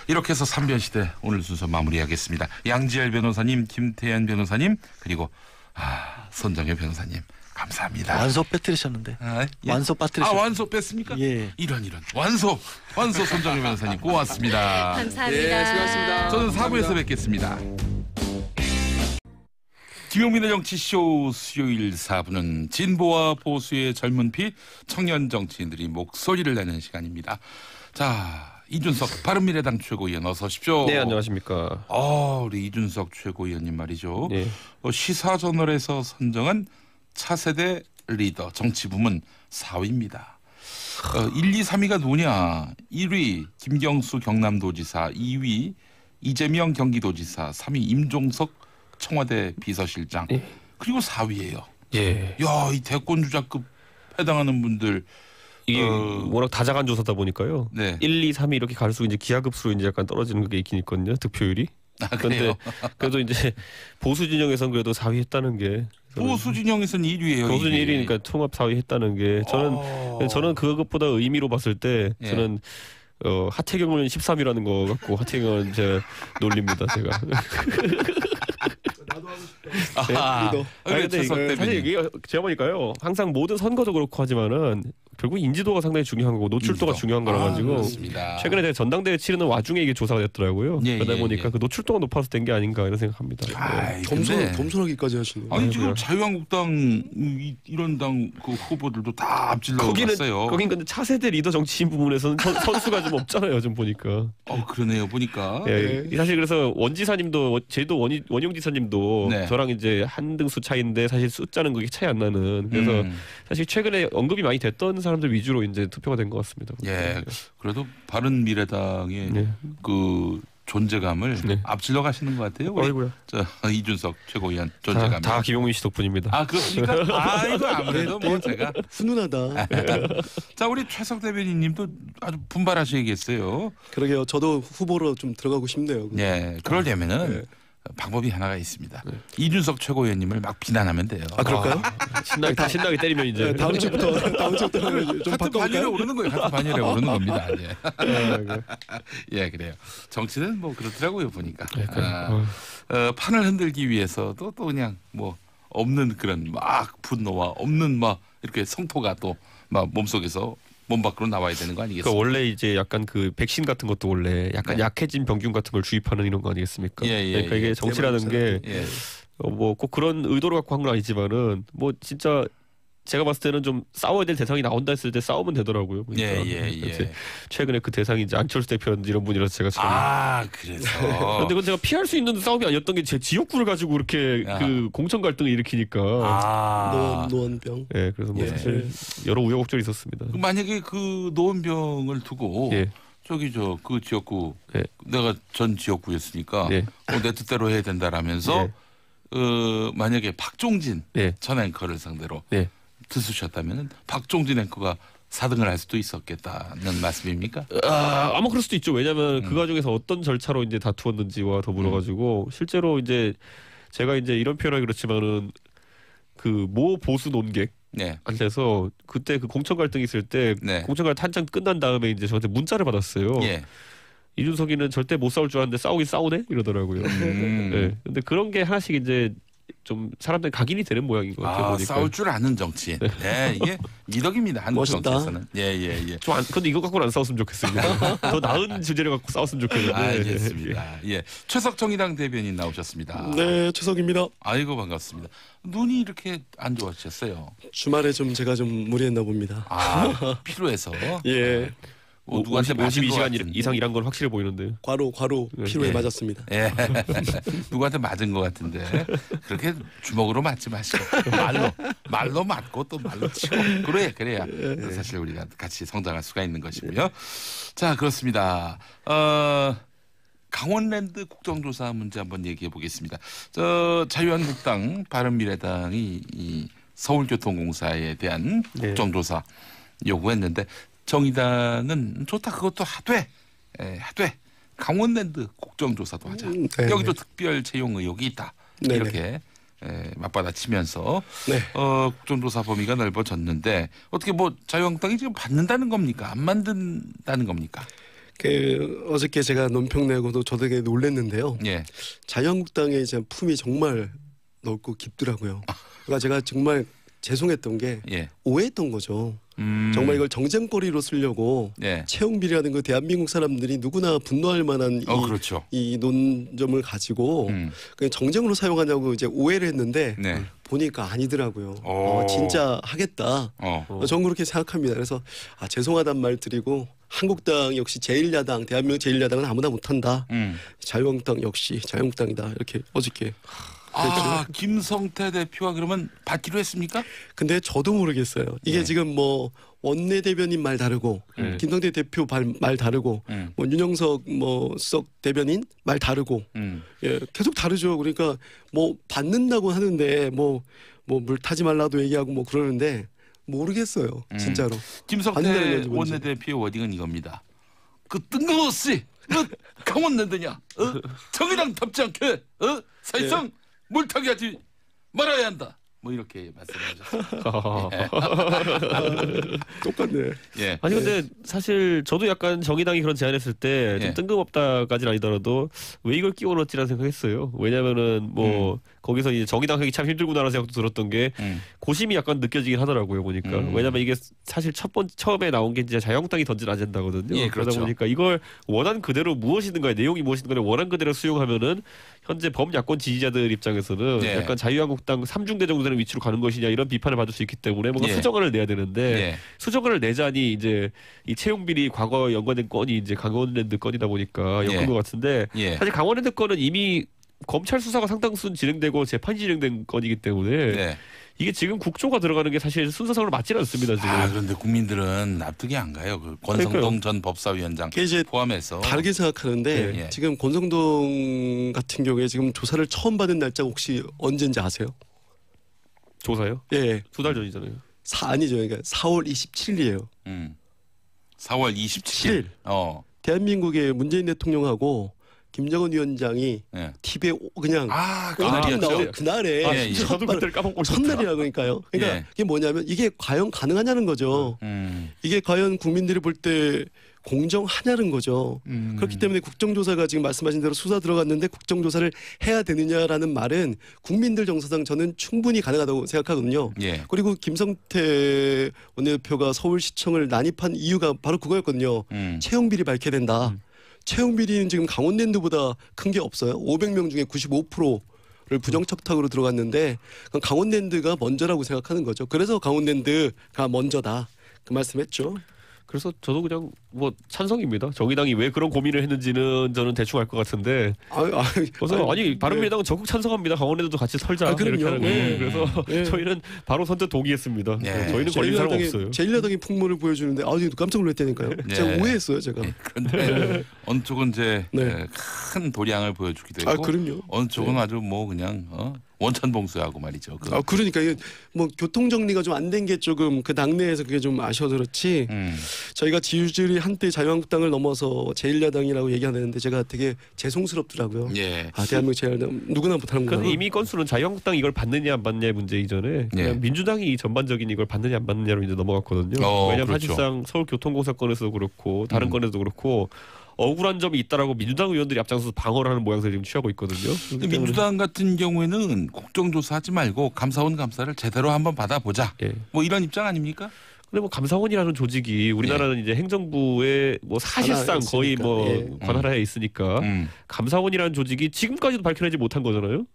이렇게 해서 3변 시대 오늘 순서 마무리하겠습니다. 양지열 변호사님, 김태현 변호사님, 그리고 손정혜 변호사님 감사합니다. 완소 빼뜨리셨는데. 예? 완소 빠뜨리셨. 완소 뺐습니까? 예. 이런 완소 손정혜 변호사님 고맙습니다. 감사합니다. 네, 수고하셨습니다. 저는 4부에서 뵙겠습니다. 김용민의 정치쇼 수요일 4부는 진보와 보수의 젊은 피 청년 정치인들이 목소리를 내는 시간입니다. 자, 이준석 바른미래당 최고위원 어서 오십시오. 네, 안녕하십니까. 우리 이준석 최고위원님 말이죠. 네. 시사저널에서 선정한 차세대 리더 정치부문 4위입니다. 1, 2, 3위가 누구냐? 1위 김경수 경남도지사, 2위 이재명 경기도지사, 3위 임종석 청와대 비서실장, 그리고 4위예요. 예. 야, 이 대권 주자급 해당하는 분들 이게 워낙 다자간 조사다 보니까요. 네. 1, 2, 3위 이렇게 갈수록 이제 기하급수로 이제 약간 떨어지는 게 있긴 있거든요. 득표율이. 그래요? 그런데 그래도 이제 보수 진영에서는 그래도 4위 했다는 게 보수 진영에서는 1위예요. 보수 진영 1위니까 통합 4위 했다는 게 저는 그것보다 의미로 봤을 때 저는 하태경은 13위라는 거 갖고 하태경은 제가 놀립니다. 제가. 근데 사실 이게 제가 보니까요. 항상 모든 선거도 그렇고 하지만은 결국 인지도가 상당히 중요한 거고 노출도가 중요한 거라 가지고 그렇습니다. 최근에 제가 전당대회 치르는 와중에 이게 조사가 됐더라고요. 그러다 보니까 예. 그 노출도가 높아서 된 게 아닌가 이런 생각합니다. 겸손하기까지 하시네요. 아니 지금 자유한국당 이런 당 그 후보들도 다 앞질러 갔어요. 거긴 근데 차세대 리더 정치인 부분에서는 선수가 좀 없잖아요. 좀 보니까. 그러네요. 보니까. 사실 그래서 원지사님도 제도 원용지사님도 네. 저랑 이제 한 등수 차이인데 사실 숫자는 그게 차이 안 나는. 그래서 사실 최근에 언급이 많이 됐던 사람들 위주로 이제 투표가 된 것 같습니다. 예. 그래도 바른미래당의 그 존재감을 앞질러 가시는 것 같아요. 아이고야. 저 이준석 최고위원 존재감. 다 김용민 씨 덕분입니다. 그렇습니까? 이거 아무래도 뭐 제가 훈훈하다. 자, 우리 최석 대변인님도 아주 분발하셔야겠어요. 그러게요. 저도 후보로 좀 들어가고 싶네요. 네, 그러려면은 방법이 하나가 있습니다. 이준석 최고위원님을 막 비난하면 돼요. 그럴까요? 신나게 때리면 이제 다음 주부터 좀 같은 반열에 바꿔볼까요? 오르는 거예요. 같은 반열에 오르는 겁니다. 예, 그래요. 정치는 뭐 그렇더라고요 보니까. 판을 흔들기 위해서도 또 그냥 뭐 없는 그런 막 분노와 없는 막 이렇게 성토가 또 막 몸속에서 몸 밖으로 나와야 되는 거 아니겠습니까? 그러니까 원래 이제 약간 그 백신 같은 것도 원래 약간 약해진 병균 같은 걸 주입하는 이런 거 아니겠습니까? 그러니까 이게 정치라는 게 뭐 꼭 그런 의도를 갖고 한 건 아니지만은 뭐 진짜 제가 봤을 때는 좀 싸워야 될 대상이 나온다 했을 때 싸우면 되더라고요. 그러니까 최근에 그 대상이 이제 안철수 대표였는지 이런 분이라서 제가 참. 그래서. 근데 그건 제가 피할 수 있는 싸움이 아니었던 게 제 지역구를 가지고 그렇게 그 공천 갈등을 일으키니까. 노원병. 네, 그래서 뭐 사실 여러 우여곡절이 있었습니다. 만약에 그 노원병을 두고 그 지역구 내가 전 지역구였으니까 내 뜻대로 해야 된다라면서 만약에 박종진 전 앵커를 상대로 드수셨다면 박종진 앵커가 4등을 할 수도 있었겠다는 말씀입니까? 아마 그럴 수도 있죠. 왜냐하면 그 과정에서 어떤 절차로 이제 다투었는지와 더불어 가지고 실제로 이제 제가 이제 이런 표현하기 그렇지만은 그 모 보수 논객 한테서 그때 그 공천 갈등이 있을 때 공천 갈등 한창 끝난 다음에 이제 저한테 문자를 받았어요. 이준석이는 절대 못 싸울 줄 알았는데 싸우긴 싸우네 이러더라고요. 근데 그런 게 하나씩 이제 좀 사람들 각인이 되는 모양인 것 같아요. 보니까. 싸울 줄 아는 정치인. 이게 미덕입니다. 한국 정치에서는. 근데 이거 갖고는 안 싸웠으면 좋겠습니다. 더 나은 주제를 갖고 싸웠으면 좋겠는데. 알겠습니다. 최석 정의당 대변인 나오셨습니다. 네, 최석입니다. 아이고 반갑습니다. 눈이 이렇게 안 좋아지셨어요? 주말에 좀 제가 좀 무리했나 봅니다. 피로해서. 누구한테 맞은 것 52시간 같은데. 이상 일한 건 확실해 보이는데. 과로 피로에 예. 맞았습니다. 예. 누구한테 맞은 것 같은데 그렇게 주먹으로 맞지 마시고 말로 맞고 또 말로 치고 그래야 사실 우리가 같이 성장할 수가 있는 것이고요. 자, 그렇습니다. 강원랜드 국정조사 문제 한번 얘기해 보겠습니다. 자유한국당, 바른미래당이 이 서울교통공사에 대한 국정조사 요구했는데 정의당은 좋다 그것도 하되 강원랜드 국정조사도 하자. 여기도 특별 채용 의혹이 있다. 이렇게 맞받아치면서 국정조사 범위가 넓어졌는데 어떻게 뭐 자유한국당이 지금 받는다는 겁니까? 안 만든다는 겁니까? 어저께 제가 논평 내고도 저도 되게 놀랐는데요. 예. 자유한국당의 품이 정말 넓고 깊더라고요. 그러니까 제가 정말 죄송했던 게 오해했던 거죠. 정말 이걸 정쟁거리로 쓰려고 채용 비리라는 거 대한민국 사람들이 누구나 분노할 만한 그렇죠. 이 논점을 가지고 그냥 정쟁으로 사용하냐고 이제 오해를 했는데 보니까 아니더라고요. 진짜 하겠다. 저는 그렇게 생각합니다. 그래서 죄송하단 말 드리고 한국당 역시 제1야당, 대한민국 제1야당은 아무나 못한다. 자유한국당 역시 자유한국당이다. 이렇게 어저께. 김성태 대표가 그러면 받기로 했습니까? 근데 저도 모르겠어요. 이게 지금 뭐 원내대변인 말 다르고 김성태 대표 말 다르고 뭐 윤영석 수석 대변인 말 다르고 계속 다르죠. 그러니까 뭐 받는다고 하는데 뭐 물 타지 말라도 얘기하고 뭐 그러는데 모르겠어요. 진짜로. 김성태 원내대표의 워딩은 이겁니다. 그 뜬금없이 강원랜드냐? 정의당답지 않게 사실상 물타기 하지 말아야 한다. 뭐 이렇게 말씀하셨어요. 똑같네. 아니 근데 사실 저도 약간 정의당이 그런 제안했을 때 좀 뜬금없다까지는 아니더라도 왜 이걸 끼워 넣었지라는 생각했어요. 왜냐면은 뭐 거기서 이제 정의당 하기 참 힘들구나라는 생각도 들었던 게 고심이 약간 느껴지긴 하더라고요. 보니까 왜냐면 이게 사실 처음에 나온 게 이제 자유한국당이 던진 아젠다거든요. 그러다 보니까 이걸 원한 그대로 무엇이든가 내용이 무엇이든가 원한 그대로 수용하면은 현재 범야권 지지자들 입장에서는 약간 자유한국당 3중대 정도 되는 위치로 가는 것이냐 이런 비판을 받을 수 있기 때문에 뭔가 수정안을 내야 되는데 수정안을 내자니 이제 이 채용 비리 과거 연관된 건이 이제 강원랜드 건이다 보니까 엮은 것 같은데 사실 강원랜드 건은 이미 검찰 수사가 상당수 진행되고 재판이 진행된 건이기 때문에 이게 지금 국조가 들어가는 게 사실 순서상으로 맞지 않습니다. 지금. 그런데 국민들은 납득이 안 가요. 그 권성동 전 법사위원장 포함해서 다르게 생각하는데 지금 권성동 같은 경우에 지금 조사를 처음 받은 날짜가 혹시 언제인지 아세요? 조사요? 예. 2달 전이잖아요. 아니죠. 그러니까 4월 27일이에요. 4월 27일. 대한민국의 문재인 대통령하고 김정은 위원장이 TV에 그냥 그날이었죠. 그날에 저도 그때를 까먹고 첫날이라 그러니까요. 그러니까 이게 뭐냐면 이게 과연 가능하냐는 거죠. 이게 과연 국민들이 볼 때 공정하냐는 거죠. 그렇기 때문에 국정조사가 지금 말씀하신 대로 수사 들어갔는데 국정조사를 해야 되느냐라는 말은 국민들 정서상 저는 충분히 가능하다고 생각하거든요. 그리고 김성태 원내대표가 서울시청을 난입한 이유가 바로 그거였거든요. 채용 비리 밝혀야 된다. 채용 비리는 지금 강원랜드보다 큰 게 없어요. 500명 중에 95%를 부정청탁으로 들어갔는데 강원랜드가 먼저라고 생각하는 거죠. 그래서 강원랜드가 먼저다. 그 말씀했죠. 그래서 저도 그냥 뭐 찬성입니다. 정의당이 왜 그런 고민을 했는지는 저는 대충 알 것 같은데. 그래서 아니 바른미래당은 적극 찬성합니다. 강원랜드도 같이 설자. 이렇게 하는 거예요. 그래서 저희는 바로 선뜻 동의했습니다. 저희는 걸린 사람 없어요. 제1야당이 풍모를 보여주는데 깜짝 놀랐다니까요. 제가 오해했어요. 제가. 그런데 어느 쪽은 이제 큰 도량을 보여주기도 했고 그럼요. 어느 쪽은 아주 뭐 그냥 원천봉수하고 말이죠. 그러니까 뭐 교통 정리가 좀 안 된 게 조금 그 당내에서 그게 좀 아쉬워서 그렇지. 저희가 지지율이 한때 자유한국당을 넘어서 제1야당이라고 얘기하는데 제가 되게 죄송스럽더라고요. 대한민국 제1야당 누구나 못하는 거예요. 근데 이미 건수는 자유한국당이 이걸 받느냐 안 받느냐의 문제 이전에 그냥 민주당이 전반적인 이걸 받느냐 안 받느냐로 이제 넘어갔거든요. 왜냐하면 사실상 서울교통공사 건에서도 그렇고 다른 건에서도 그렇고 억울한 점이 있다라고 민주당 의원들이 앞장서서 방어를 하는 모양새를 지금 취하고 있거든요. 민주당 같은 경우에는 국정조사하지 말고 감사원 감사를 제대로 한번 받아보자. 뭐 이런 입장 아닙니까? 근데 뭐 감사원이라는 조직이 우리나라는 이제 행정부의 뭐 사실상 거의 뭐 관할하에 있으니까 감사원이라는 조직이 지금까지도 밝혀내지 못한 거잖아요.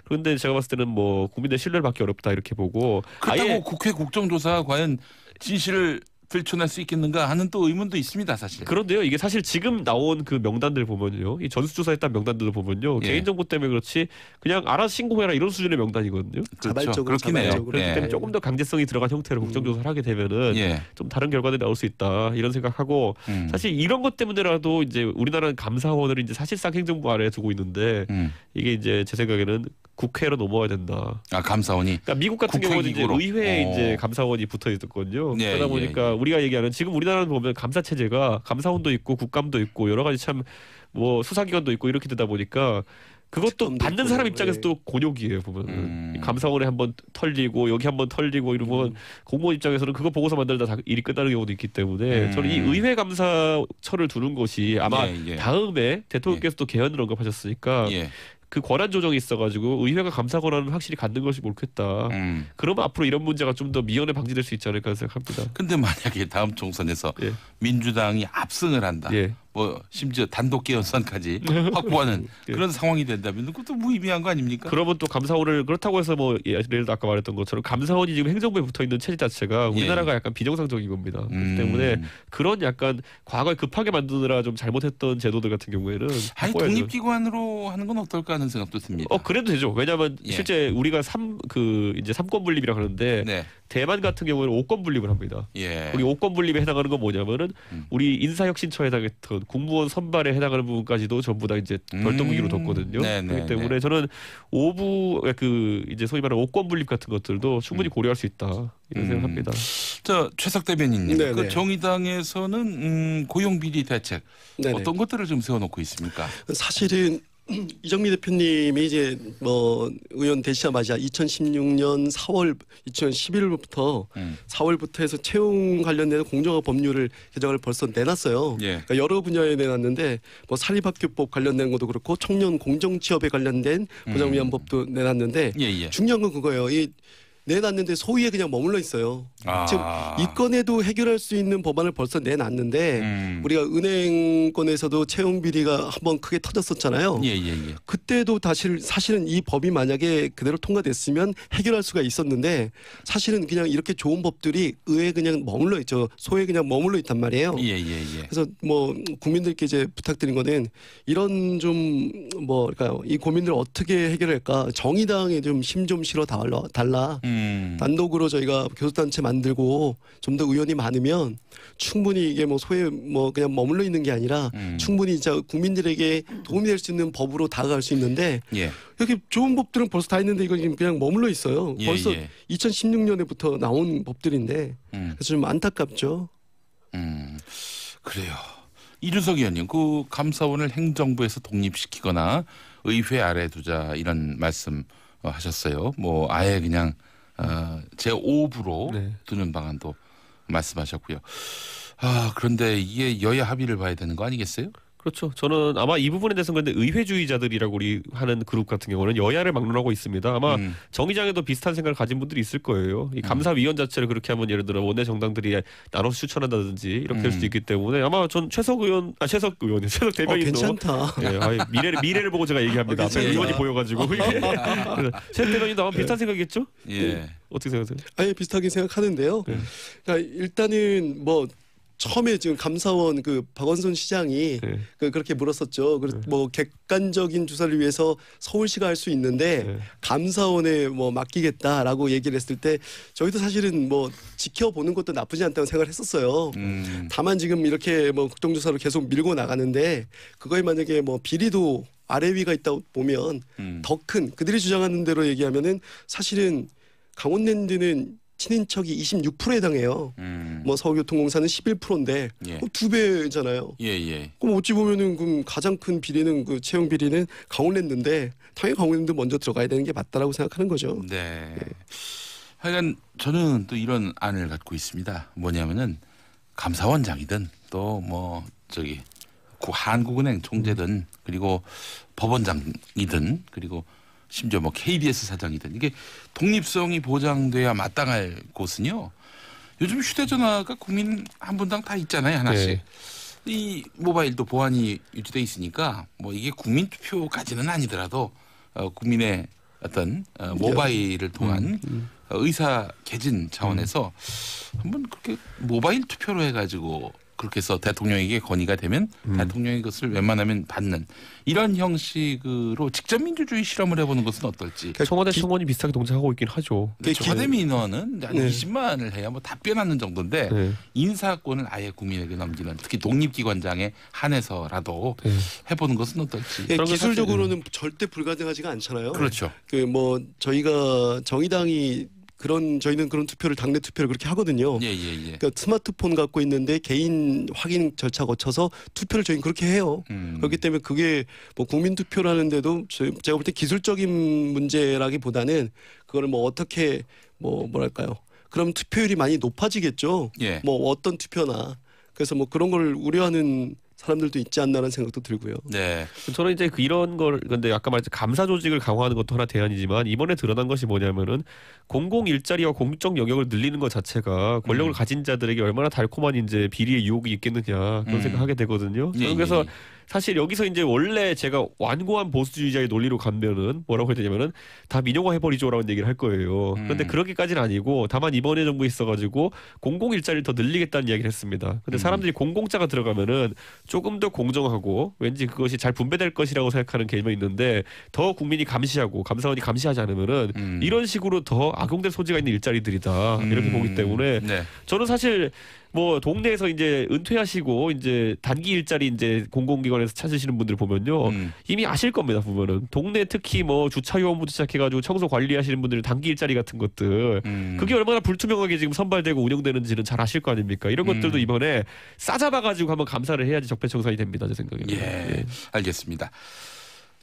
그런데 제가 봤을 때는 뭐 국민의 신뢰를 받기 어렵다 이렇게 보고 그렇다고 국회 국정조사가 과연 진실을 들춰낼 수 있겠는가 하는 또 의문도 있습니다, 사실. 그런데요, 이게 사실 지금 나온 그 명단들 보면요, 이 전수조사했던 명단들을 보면요, 개인정보 때문에 그렇지 그냥 알아서 신고해라 이런 수준의 명단이거든요. 그렇죠. 그렇긴 해요. 그렇기 때문에 조금 더 강제성이 들어간 형태로 국정조사를 하게 되면은 좀 다른 결과들이 나올 수 있다 이런 생각하고 사실 이런 것 때문에라도 이제 우리나라는 감사원을 이제 사실상 행정부 아래에 두고 있는데 이게 이제 제 생각에는 국회로 넘어와야 된다. 아, 감사원이. 그러니까 미국 같은 경우는 이제 의회에 이제 감사원이 붙어 있었거든요. 그러다 보니까 우리가 얘기하는 지금 우리나라는 보면 감사 체제가 감사원도 있고 국감도 있고 여러 가지 참 뭐 수사기관도 있고 이렇게 되다 보니까 그것도 받는 사람 입장에서 또 곤욕이에요. 보면 감사원에 한번 털리고 여기 한번 털리고 이러면 공무원 입장에서는 그거 보고서 만들다 다 일이 끝나는 경우도 있기 때문에 저는 이 의회 감사처를 두는 것이 아마 다음에 대통령께서 또 개헌을 언급하셨으니까 그 권한 조정이 있어가지고 의회가 감사 권한을 확실히 갖는 것이 옳겠다. 그러면 앞으로 이런 문제가 좀 더 미연에 방지될 수 있지 않을까 생각합니다. 근데 만약에 다음 총선에서 민주당이 압승을 한다. 뭐 심지어 단독 개헌선까지 확보하는 그런 상황이 된다면 그것도 무의미한 거 아닙니까? 그러면 또 감사원을 그렇다고 해서 뭐 예를 들어 아까 말했던 것처럼 감사원이 지금 행정부에 붙어 있는 체제 자체가 우리나라가 약간 비정상적인 겁니다. 그렇기 때문에 그런 약간 과거에 급하게 만드느라 좀 잘못했던 제도들 같은 경우에는 아니 독립기관으로 하는 건 어떨까 하는 생각도 듭니다. 그래도 되죠. 왜냐하면 실제 우리가 이제 삼권 분립이라 그러는데 대만 같은 경우에는 5권 분립을 합니다. 우리 5권 분립에 해당하는 건 뭐냐면은 우리 인사혁신처에 해당했던 공무원 선발에 해당하는 부분까지도 전부 다 이제 별도무기로 뒀거든요. 그렇기 때문에 저는 5부 그 이제 소위 말하는 5권 분립 같은 것들도 충분히 고려할 수 있다 이런 생각합니다. 저 최석 대변인님, 그 정의당에서는 고용 비리 대책 어떤 것들을 좀 세워놓고 있습니까? 사실은 이정미 대표님이 이제 뭐 의원 되시자마자 2016년 4월 2011년부터 4월부터 해서 채용 관련된 공정화 법률을 개정을 벌써 내놨어요. 그러니까 여러 분야에 내놨는데 뭐 사립학교법 관련된 것도 그렇고 청년 공정취업에 관련된 보장위안법도 내놨는데 중요한 건 그거예요. 이 내놨는데 소위에 그냥 머물러 있어요. 지금 이 건에도 해결할 수 있는 법안을 벌써 내놨는데 우리가 은행권에서도 채용 비리가 한번 크게 터졌었잖아요. 그때도 사실은 이 법이 만약에 그대로 통과됐으면 해결할 수가 있었는데 사실은 그냥 이렇게 좋은 법들이 의회에 그냥 머물러 있죠. 소위에 그냥 머물러 있단 말이에요. 그래서 뭐 국민들께 이제 부탁드린 거는 이런 좀 그러니까 이 고민들을 어떻게 해결할까 정의당에 좀 힘 좀 실어 달라. 단독으로 저희가 교섭단체 만들고 좀 더 의원이 많으면 충분히 이게 뭐 소에 뭐 그냥 머물러 있는 게 아니라 충분히 진짜 국민들에게 도움이 될 수 있는 법으로 다가갈 수 있는데 이렇게 좋은 법들은 벌써 다 있는데 이건 그냥 머물러 있어요. 벌써 2016년에부터 나온 법들인데 그래서 좀 안타깝죠. 그래요. 이준석 의원님, 그 감사원을 행정부에서 독립시키거나 의회 아래 두자 이런 말씀 하셨어요. 뭐 아예 그냥 제5부로 두는 방안도 말씀하셨고요. 그런데 이게 여야 합의를 봐야 되는 거 아니겠어요? 그렇죠. 저는 아마 이 부분에 대해서는 근데 의회주의자들이라고 우리 하는 그룹 같은 경우는 여야를 막론하고 있습니다. 아마 정의장에도 비슷한 생각을 가진 분들이 있을 거예요. 이 감사위원 자체를 그렇게 하면 예를 들어 원내 정당들이 나눠서 추천한다든지 이렇게 될 수도 있기 때문에 아마 전 최석 대변인도 괜찮다. 미래를 보고 제가 얘기합니다. 앞에 의원이 보여가지고 최석 대변인도 아마 비슷한 생각이겠죠? 어떻게 생각하세요? 아예 비슷하게 생각하는데요. 그러니까 일단은 뭐 처음에 지금 감사원 그 박원순 시장이 그렇게 물었었죠. 뭐 객관적인 조사를 위해서 서울시가 할 수 있는데 감사원에 뭐 맡기겠다라고 얘기를 했을 때 저희도 사실은 뭐 지켜보는 것도 나쁘지 않다고 생각을 했었어요. 다만 지금 이렇게 뭐 국정조사로 계속 밀고 나가는데 그거에 만약에 뭐 비리도 아래 위가 있다 보면 더 큰 그들이 주장하는 대로 얘기하면은 사실은 강원랜드는 친인척이 26%에 해당해요. 뭐 서울교통공사는 11%인데 2배잖아요. 그럼 어찌 보면은 그럼 가장 큰 비리는 그 채용 비리는 강원랜드인데 당연히 강원랜드 먼저 들어가야 되는 게 맞다라고 생각하는 거죠. 하여간 저는 또 이런 안을 갖고 있습니다. 뭐냐면은 감사원장이든 또 뭐 한국은행 총재든 그리고 법원장이든 그리고 심지어 뭐 KBS 사장이든 이게 독립성이 보장돼야 마땅할 곳은요. 요즘 휴대전화가 국민 한 분당 다 있잖아요, 하나씩. 이 모바일도 보안이 유지돼 있으니까 뭐 이게 국민 투표까지는 아니더라도 국민의 어떤 모바일을 통한 의사 개진 차원에서 한번 그렇게 모바일 투표로 해가지고 그렇게 해서 대통령에게 건의가 되면 대통령이 그것을 웬만하면 받는 이런 형식으로 직접 민주주의 실험을 해보는 것은 어떨지. 청와대 청원이 비슷하게 동작하고 있긴 하죠. 청와대 민원은 한 20만을 해야 뭐 답변하는 정도인데 인사권을 아예 국민에게 넘기는 특히 독립기관장에 한해서라도 해보는 것은 어떨지. 기술적으로는 절대 불가능하지가 않잖아요. 그렇죠. 그 뭐 저희가 정의당이 저희는 그런 투표를 당내 투표를 그렇게 하거든요. 그러니까 스마트폰 갖고 있는데 개인 확인 절차 거쳐서 투표를 저희는 그렇게 해요. 그렇기 때문에 그게 뭐 국민 투표라는데도 제가 볼 때 기술적인 문제라기보다는 그거를 뭐 어떻게 뭐랄까요? 그럼 투표율이 많이 높아지겠죠. 뭐 어떤 투표나 그래서 뭐 그런 걸 우려하는 사람들도 있지 않나라는 생각도 들고요. 네. 저는 이제 이런 걸 근데 아까 말했던 감사 조직을 강화하는 것도 하나 대안이지만 이번에 드러난 것이 뭐냐면은 공공 일자리와 공적 영역을 늘리는 것 자체가 권력을 가진 자들에게 얼마나 달콤한 이제 비리의 유혹이 있겠느냐 그런 생각하게 되거든요. 그래서 사실 여기서 이제 원래 제가 완고한 보수주의자의 논리로 가면은 뭐라고 해야 되냐면은 다 민영화 해버리죠라는 얘기를 할 거예요. 그런데 그렇게까지는 아니고 다만 이번에 정부에 있어가지고 공공 일자리를 더 늘리겠다는 이야기를 했습니다. 근데 사람들이 공공자가 들어가면은 조금 더 공정하고 왠지 그것이 잘 분배될 것이라고 생각하는 개념이 있는데 더 국민이 감시하고 감사원이 감시하지 않으면은 이런 식으로 더 악용될 소지가 있는 일자리들이다 이렇게 보기 때문에 저는 사실 뭐 동네에서 이제 은퇴하시고 이제 단기 일자리 이제 공공기관에서 찾으시는 분들 보면요 이미 아실 겁니다. 보면은 동네 특히 뭐 주차요원부터 시작해가지고 청소 관리하시는 분들 단기 일자리 같은 것들 그게 얼마나 불투명하게 지금 선발되고 운영되는지는 잘 아실 거 아닙니까? 이런 것들도 이번에 싸잡아가지고 한번 감사를 해야지 적폐청산이 됩니다. 제 생각에는. 알겠습니다.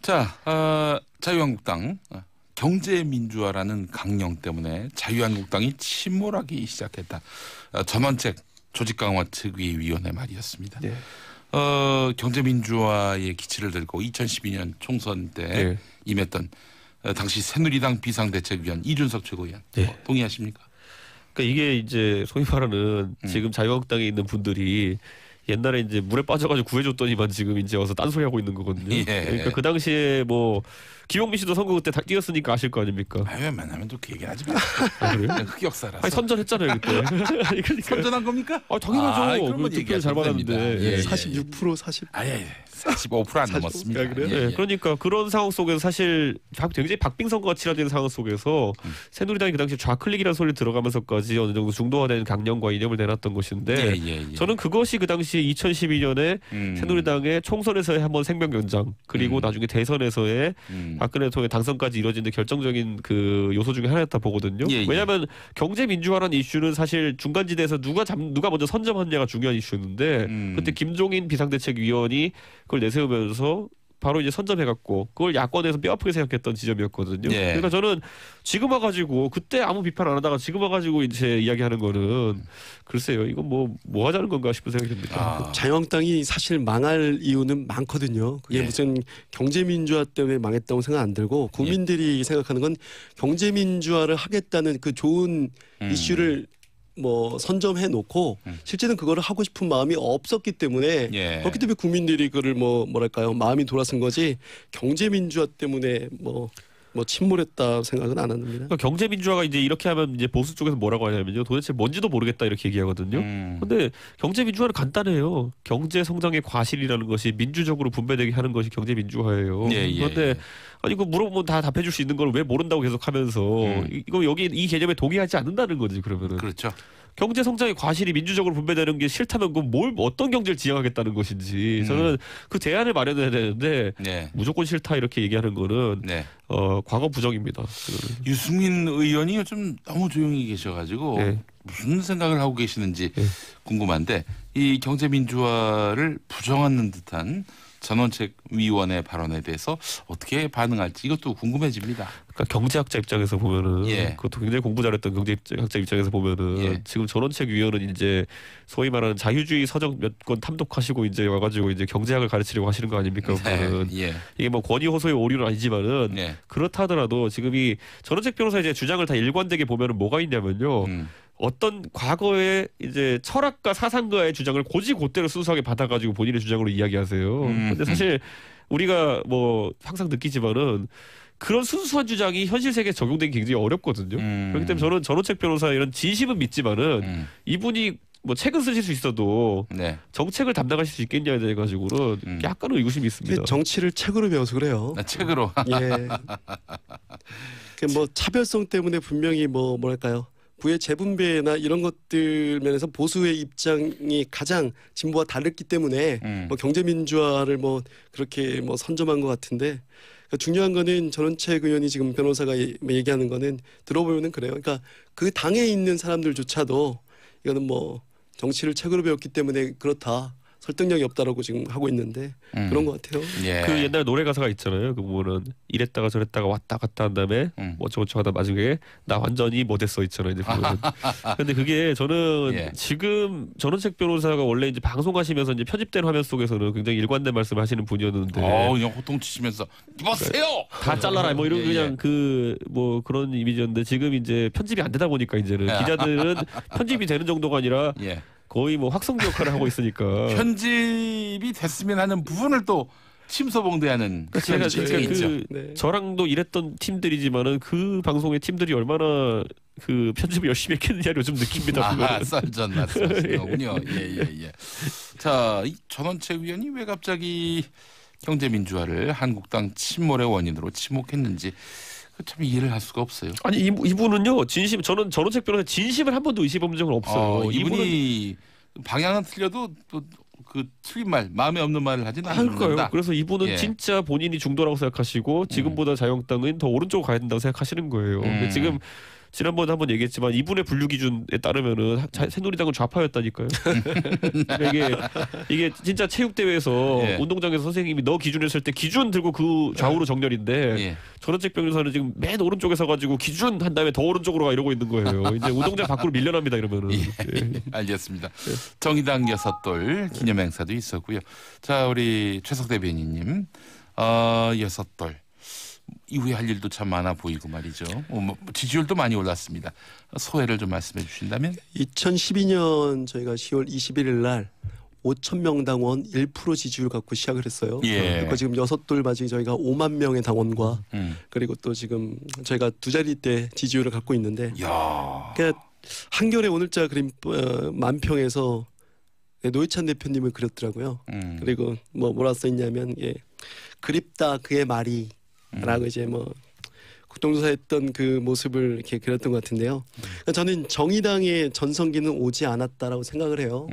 자, 자유한국당. 경제민주화라는 강령 때문에 자유한국당이 침몰하기 시작했다. 전원책 조직강화특위위원회 말이었습니다. 경제민주화의 기치를 들고 2012년 총선 때 임했던 당시 새누리당 비상대책위원 이준석 최고위원 동의하십니까? 그러니까 이게 이제 소위 말하는 지금 자유한국당에 있는 분들이 옛날에 이제 물에 빠져가지고 구해줬더니만 지금 이제 와서 딴소리 하고 있는 거거든요. 그러니까 그 당시에 뭐 김용민 씨도 선거 그때 다 뛰었으니까 아실 거 아닙니까? 웬만하면 또 그 얘기 하지 마. 그래요? 흑역사라서. 아니 선전했잖아요 그때. 그러니까. 선전한 겁니까? 당연하죠. 그 투표 잘 받았는데. 46% 40. 45% 안 넘었습니다. 그러니까 그런 상황 속에서 사실 굉장히 박빙선거가 치러지는 상황 속에서 새누리당이 그 당시 좌클릭이라는 소리를 들어가면서까지 어느 정도 중도화된 강령과 이념을 내놨던 것인데 저는 그것이 그 당시 2012년에 새누리당의 총선에서의 한번 생명 연장 그리고 나중에 대선에서의 박근혜 통해 당선까지 이뤄지는 결정적인 그 요소 중에 하나였다 보거든요. 왜냐하면 경제 민주화라는 이슈는 사실 중간지대에서 누가 먼저 선점하느냐가 중요한 이슈였는데 그때 김종인 비상대책위원이 그걸 내세우면서 바로 이제 선점해갖고 그걸 야권에서 뼈아프게 생각했던 지점이었거든요. 그러니까 저는 지금 와가지고 그때 아무 비판 안 하다가 지금 와가지고 이제 이야기하는 거는 글쎄요 이건 뭐 하자는 건가 싶은 생각이 듭니다. 자유한국당이 사실 망할 이유는 많거든요. 그게 무슨 경제민주화 때문에 망했다고 생각 안 들고 국민들이 생각하는 건 경제민주화를 하겠다는 그 좋은 이슈를 뭐 선점해 놓고 실제는 그거를 하고 싶은 마음이 없었기 때문에 그렇기 때문에 국민들이 그를 뭐랄까요 마음이 돌아선 거지 경제 민주화 때문에 뭐 침몰했다 생각은 안 합니다. 그러니까 경제 민주화가 이제 이렇게 하면 이제 보수 쪽에서 뭐라고 하냐면요 도대체 뭔지도 모르겠다 이렇게 얘기하거든요. 근데 경제 민주화는 간단해요. 경제 성장의 과실이라는 것이 민주적으로 분배되게 하는 것이 경제 민주화예요. 그런데 아니 이거 물어보면 다 답해줄 수 있는 걸 왜 모른다고 계속하면서 이거 여기 이 개념에 동의하지 않는다는 거지 그러면은. 그렇죠. 경제 성장의 과실이 민주적으로 분배되는 게 싫다면 그 어떤 경제를 지향하겠다는 것인지 저는 그 대안을 마련해야 되는데 무조건 싫다 이렇게 얘기하는 거는 과거 부정입니다. 유승민 의원이 요즘 너무 조용히 계셔가지고 무슨 생각을 하고 계시는지 궁금한데 이 경제민주화를 부정하는 듯한 전원책위원회 발언에 대해서 어떻게 반응할지 이것도 궁금해집니다. 그러니까 경제학자 입장에서 보면은 그것도 굉장히 공부 잘했던 경제학자 입장에서 보면은 지금 전원책위원은 이제 소위 말하는 자유주의 서적 몇 권 탐독하시고 이제 와가지고 이제 경제학을 가르치려고 하시는 거 아닙니까? 이게 뭐 권위 호소의 오류는 아니지만은 그렇다 하더라도 지금 이 전원책 변호사의 이제 주장을 다 일관되게 보면은 뭐가 있냐면요. 어떤 과거의 이제 철학과 사상가의 주장을 고지고대로 순수하게 받아가지고 본인의 주장으로 이야기하세요. 근데 사실 우리가 뭐 항상 느끼지만은 그런 순수한 주장이 현실 세계에 적용되기 굉장히 어렵거든요. 그렇기 때문에 저는 전원책 변호사 이런 진심은 믿지만은 이분이 뭐 책은 쓰실 수 있어도 네. 정책을 담당하실 수 있겠냐에 대해 가지고는 약간은 의구심이 있습니다. 정치를 책으로 배워서 그래요. 책으로. 예. 뭐 차별성 때문에 분명히 뭐랄까요? 부의 재분배나 이런 것들 면에서 보수의 입장이 가장 진보와 다르기 때문에 뭐 경제민주화를 뭐 그렇게 뭐 선점한 것 같은데 그러니까 중요한 거는 전원책 의원이 지금 변호사가 얘기하는 거는 들어보면은 그래요. 그러니까 그 당에 있는 사람들조차도 이거는 뭐 정치를 책으로 배웠기 때문에 그렇다. 설득력이 없다라고 지금 하고 있는데 그런 것 같아요. 예. 그 옛날 노래 가사가 있잖아요. 그 보면은 이랬다가 저랬다가 왔다 갔다 한 다음에 뭐 저거 하다 마지막에 나 완전히 못했어 있잖아요. 이제 보면은. 근데 그게 저는 예. 지금 전원책 변호사가 원래 이제 방송하시면서 이제 편집된 화면 속에서는 굉장히 일관된 말씀하시는 분이었는데. 그냥 호통치시면서 이보세요. 다 잘라라 뭐 이런 그냥 그 뭐 그런 이미지였는데 지금 이제 편집이 안 되다 보니까 이제는 기자들은 편집이 되는 정도가 아니라. 예. 거의 뭐 확성기 역할을 하고 있으니까 편집이 됐으면 하는 부분을 또 침소봉대하는 제가 네. 저랑도 일했던 팀들이지만은 그 방송의 팀들이 얼마나 그 편집을 열심히 했겠느냐를 요즘 느낍니다. 썰전 말씀하시는군요. 예. 자, 이 전원책 의원이 왜 갑자기 경제민주화를 한국당 침몰의 원인으로 지목했는지 참 이해를 할 수가 없어요. 아니 이분은요 진심 저는 전원책 변호사 진심을 한 번도 의심해본 적은 없어요. 이분이 방향은 틀려도 또 그 틀린 말 마음에 없는 말을 하지는 않는다. 그래서 이분은 예. 진짜 본인이 중도라고 생각하시고 지금보다 자유한국당은 더 오른쪽으로 가야 된다고 생각하시는 거예요. 근데 지금 지난번에 한번 얘기했지만 이분의 분류 기준에 따르면은 새누리당은 좌파였다니까요. 이게 진짜 체육대회에서 예. 운동장에서 선생님이 너 기준 했을 때 기준 들고 그 좌우로 정렬인데 예. 전원책 변호사는 지금 맨 오른쪽에 서가지고 기준 한 다음에 더 오른쪽으로 가 이러고 있는 거예요. 이제 운동장 밖으로 밀려납니다 이러면은. 예. 알겠습니다. 정의당 여섯돌 기념행사도 있었고요. 자 우리 최석 대변인님 여섯돌. 이후에 할 일도 참 많아 보이고 말이죠. 지지율도 많이 올랐습니다. 소회를 좀 말씀해 주신다면? 2012년 저희가 10월 21일 날 5천 명 당원 1% 지지율 갖고 시작을 했어요. 예. 그러니까 지금 여섯돌 맞이 저희가 5만 명의 당원과 그리고 또 지금 저희가 두 자리대 지지율을 갖고 있는데 그러니까 한겨레 오늘자 그림 만평에서 노회찬 대표님을 그렸더라고요. 그리고 뭐라 써있냐면 그립다 그의 말이 라고 이제 뭐 국정조사 했던 그 모습을 이렇게 그렸던 것 같은데요. 그러니까 저는 정의당의 전성기는 오지 않았다라고 생각을 해요.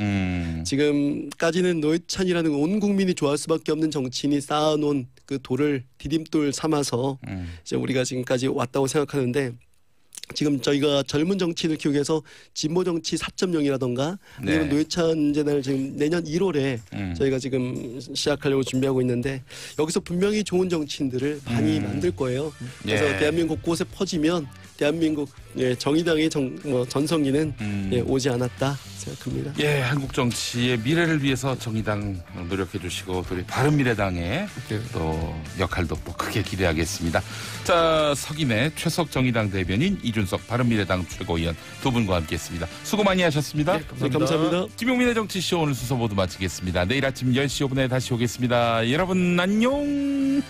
지금까지는 노회찬이라는 온 국민이 좋아할 수밖에 없는 정치인이 쌓아놓은 그 돌을 디딤돌 삼아서 이제 우리가 지금까지 왔다고 생각하는데 지금 저희가 젊은 정치인을 키우기 위해서 진보 정치 4.0이라던가 아니면 노회찬 재단을 지금 내년 1월에 저희가 지금 시작하려고 준비하고 있는데 여기서 분명히 좋은 정치인들을 많이 만들 거예요. 그래서 대한민국 곳에 퍼지면 대한민국 정의당의 전성기는 오지 않았다 생각합니다. 예, 한국 정치의 미래를 위해서 정의당 노력해 주시고 우리 바른미래당의 또 역할도 또 크게 기대하겠습니다. 자, 석인의 최석 정의당 대변인 이준석 바른미래당 최고위원 두 분과 함께했습니다. 수고 많이 하셨습니다. 네, 감사합니다. 김용민의 정치쇼 오늘 순서 모두 마치겠습니다. 내일 아침 10시 5분에 다시 오겠습니다. 여러분 안녕.